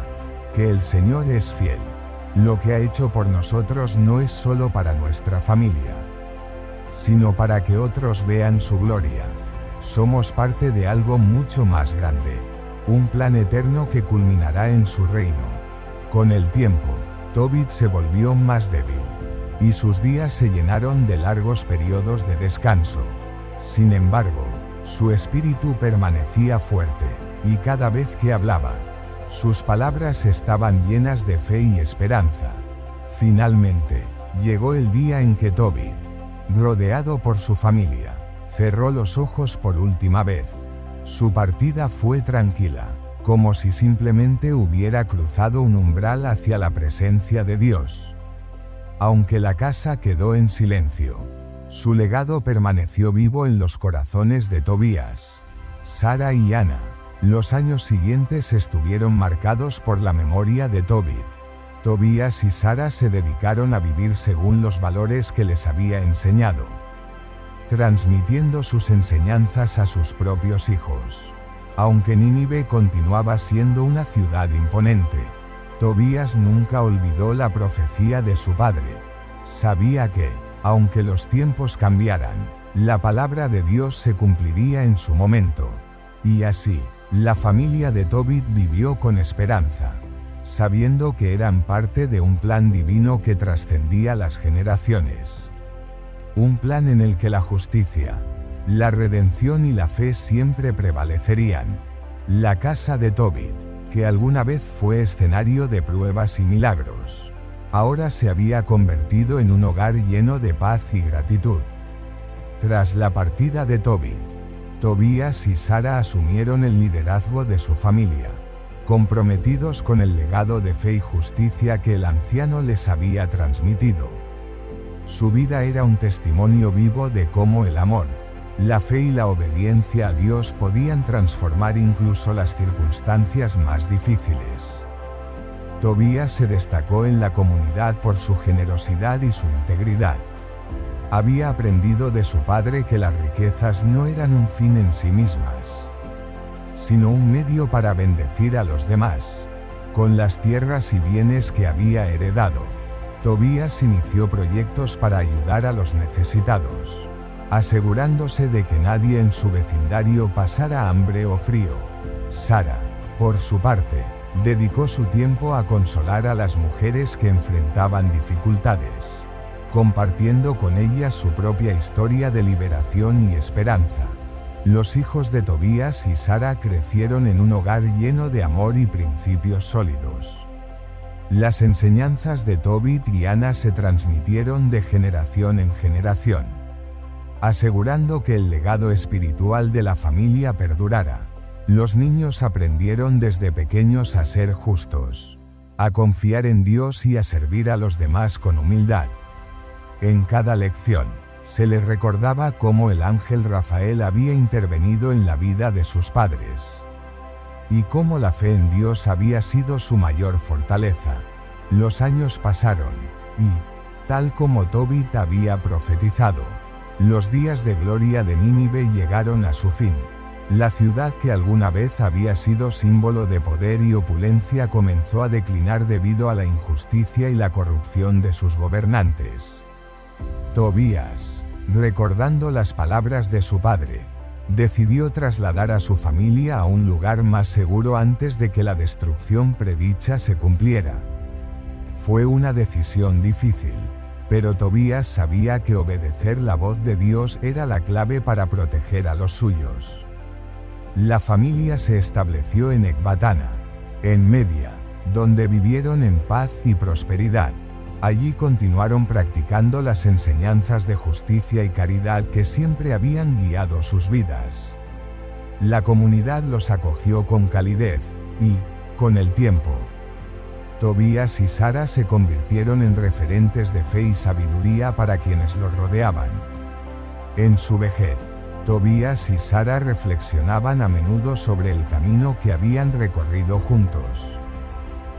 A: «que el Señor es fiel. Lo que ha hecho por nosotros no es solo para nuestra familia, sino para que otros vean su gloria. Somos parte de algo mucho más grande, un plan eterno que culminará en su reino». Con el tiempo, Tobit se volvió más débil, y sus días se llenaron de largos periodos de descanso. Sin embargo, su espíritu permanecía fuerte, y cada vez que hablaba, sus palabras estaban llenas de fe y esperanza. Finalmente, llegó el día en que Tobit, rodeado por su familia, cerró los ojos por última vez. Su partida fue tranquila, como si simplemente hubiera cruzado un umbral hacia la presencia de Dios. Aunque la casa quedó en silencio, su legado permaneció vivo en los corazones de Tobías, Sara y Ana. Los años siguientes estuvieron marcados por la memoria de Tobit. Tobías y Sara se dedicaron a vivir según los valores que les había enseñado, transmitiendo sus enseñanzas a sus propios hijos. Aunque Nínive continuaba siendo una ciudad imponente, Tobías nunca olvidó la profecía de su padre. Sabía que, aunque los tiempos cambiaran, la palabra de Dios se cumpliría en su momento. Y así, la familia de Tobit vivió con esperanza, sabiendo que eran parte de un plan divino que trascendía las generaciones. Un plan en el que la justicia, la redención y la fe siempre prevalecerían. La casa de Tobit, que alguna vez fue escenario de pruebas y milagros, ahora se había convertido en un hogar lleno de paz y gratitud. Tras la partida de Tobit, Tobías y Sara asumieron el liderazgo de su familia, comprometidos con el legado de fe y justicia que el anciano les había transmitido. Su vida era un testimonio vivo de cómo el amor, la fe y la obediencia a Dios podían transformar incluso las circunstancias más difíciles. Tobías se destacó en la comunidad por su generosidad y su integridad. Había aprendido de su padre que las riquezas no eran un fin en sí mismas, sino un medio para bendecir a los demás. Con las tierras y bienes que había heredado, Tobías inició proyectos para ayudar a los necesitados, asegurándose de que nadie en su vecindario pasara hambre o frío. Sara, por su parte, dedicó su tiempo a consolar a las mujeres que enfrentaban dificultades, compartiendo con ellas su propia historia de liberación y esperanza. Los hijos de Tobías y Sara crecieron en un hogar lleno de amor y principios sólidos. Las enseñanzas de Tobit y Ana se transmitieron de generación en generación, asegurando que el legado espiritual de la familia perdurara. Los niños aprendieron desde pequeños a ser justos, a confiar en Dios y a servir a los demás con humildad. En cada lección, se les recordaba cómo el ángel Rafael había intervenido en la vida de sus padres, y cómo la fe en Dios había sido su mayor fortaleza. Los años pasaron, y, tal como Tobit había profetizado, los días de gloria de Nínive llegaron a su fin. La ciudad que alguna vez había sido símbolo de poder y opulencia comenzó a declinar debido a la injusticia y la corrupción de sus gobernantes. Tobías, recordando las palabras de su padre, decidió trasladar a su familia a un lugar más seguro antes de que la destrucción predicha se cumpliera. Fue una decisión difícil, pero Tobías sabía que obedecer la voz de Dios era la clave para proteger a los suyos. La familia se estableció en Ecbatana, en Media, donde vivieron en paz y prosperidad. Allí continuaron practicando las enseñanzas de justicia y caridad que siempre habían guiado sus vidas. La comunidad los acogió con calidez, y, con el tiempo, Tobías y Sara se convirtieron en referentes de fe y sabiduría para quienes los rodeaban. En su vejez, Tobías y Sara reflexionaban a menudo sobre el camino que habían recorrido juntos.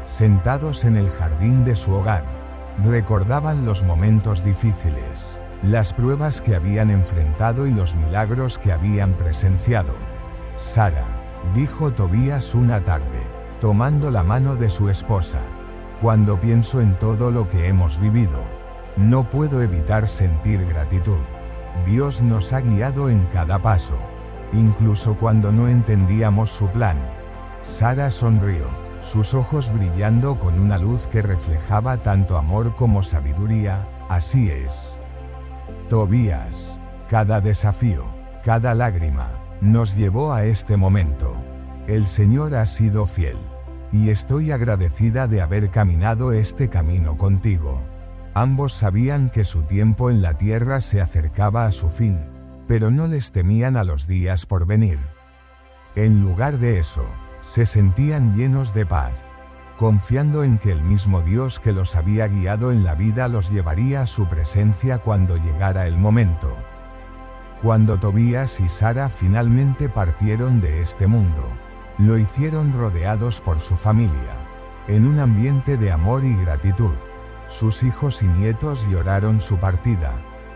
A: Sentados en el jardín de su hogar, recordaban los momentos difíciles, las pruebas que habían enfrentado y los milagros que habían presenciado. Sara, dijo Tobías una tarde, tomando la mano de su esposa, cuando pienso en todo lo que hemos vivido, no puedo evitar sentir gratitud. Dios nos ha guiado en cada paso, incluso cuando no entendíamos su plan. Sara sonrió, sus ojos brillando con una luz que reflejaba tanto amor como sabiduría. Así es, Tobías, cada desafío, cada lágrima, nos llevó a este momento. El Señor ha sido fiel, y estoy agradecida de haber caminado este camino contigo. Ambos sabían que su tiempo en la tierra se acercaba a su fin, pero no les temían a los días por venir. En lugar de eso, se sentían llenos de paz, confiando en que el mismo Dios que los había guiado en la vida los llevaría a su presencia cuando llegara el momento. Cuando Tobías y Sara finalmente partieron de este mundo, lo hicieron rodeados por su familia, en un ambiente de amor y gratitud. Sus hijos y nietos lloraron su partida,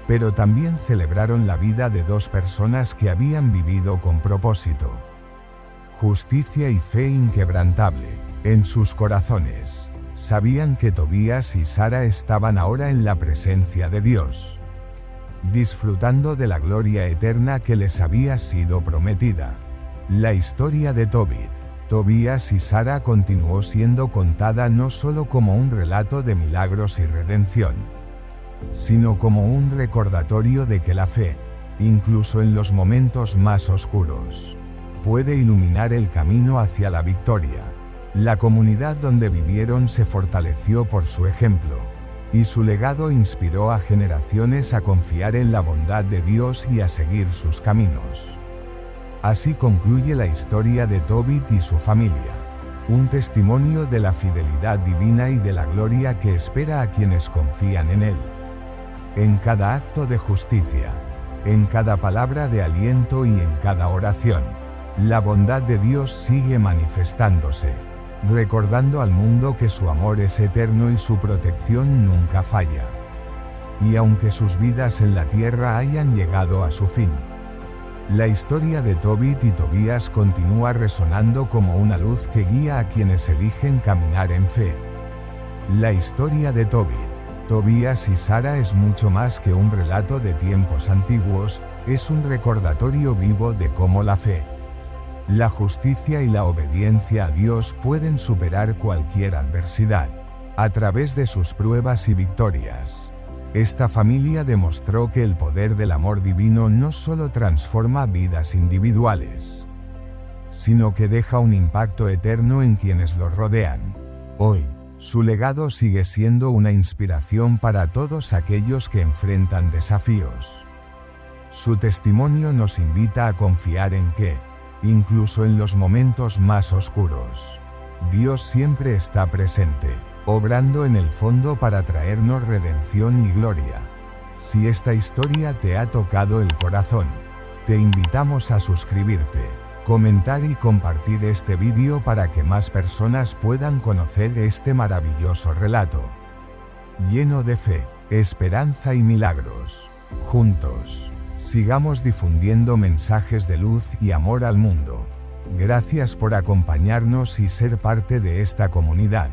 A: pero también celebraron la vida de dos personas que habían vivido con propósito, justicia y fe inquebrantable. En sus corazones, sabían que Tobías y Sara estaban ahora en la presencia de Dios, disfrutando de la gloria eterna que les había sido prometida. La historia de Tobit, Tobías y Sara continuó siendo contada no solo como un relato de milagros y redención, sino como un recordatorio de que la fe, incluso en los momentos más oscuros, puede iluminar el camino hacia la victoria. La comunidad donde vivieron se fortaleció por su ejemplo, y su legado inspiró a generaciones a confiar en la bondad de Dios y a seguir sus caminos. Así concluye la historia de Tobit y su familia, un testimonio de la fidelidad divina y de la gloria que espera a quienes confían en él. En cada acto de justicia, en cada palabra de aliento y en cada oración, la bondad de Dios sigue manifestándose, recordando al mundo que su amor es eterno y su protección nunca falla. Y aunque sus vidas en la tierra hayan llegado a su fin, la historia de Tobit y Tobías continúa resonando como una luz que guía a quienes eligen caminar en fe. La historia de Tobit, Tobías y Sara es mucho más que un relato de tiempos antiguos, es un recordatorio vivo de cómo la fe, la justicia y la obediencia a Dios pueden superar cualquier adversidad, a través de sus pruebas y victorias. Esta familia demostró que el poder del amor divino no solo transforma vidas individuales, sino que deja un impacto eterno en quienes los rodean. Hoy, su legado sigue siendo una inspiración para todos aquellos que enfrentan desafíos. Su testimonio nos invita a confiar en que, incluso en los momentos más oscuros, Dios siempre está presente, obrando en el fondo para traernos redención y gloria. Si esta historia te ha tocado el corazón, te invitamos a suscribirte, comentar y compartir este vídeo para que más personas puedan conocer este maravilloso relato, lleno de fe, esperanza y milagros. Juntos, sigamos difundiendo mensajes de luz y amor al mundo. Gracias por acompañarnos y ser parte de esta comunidad.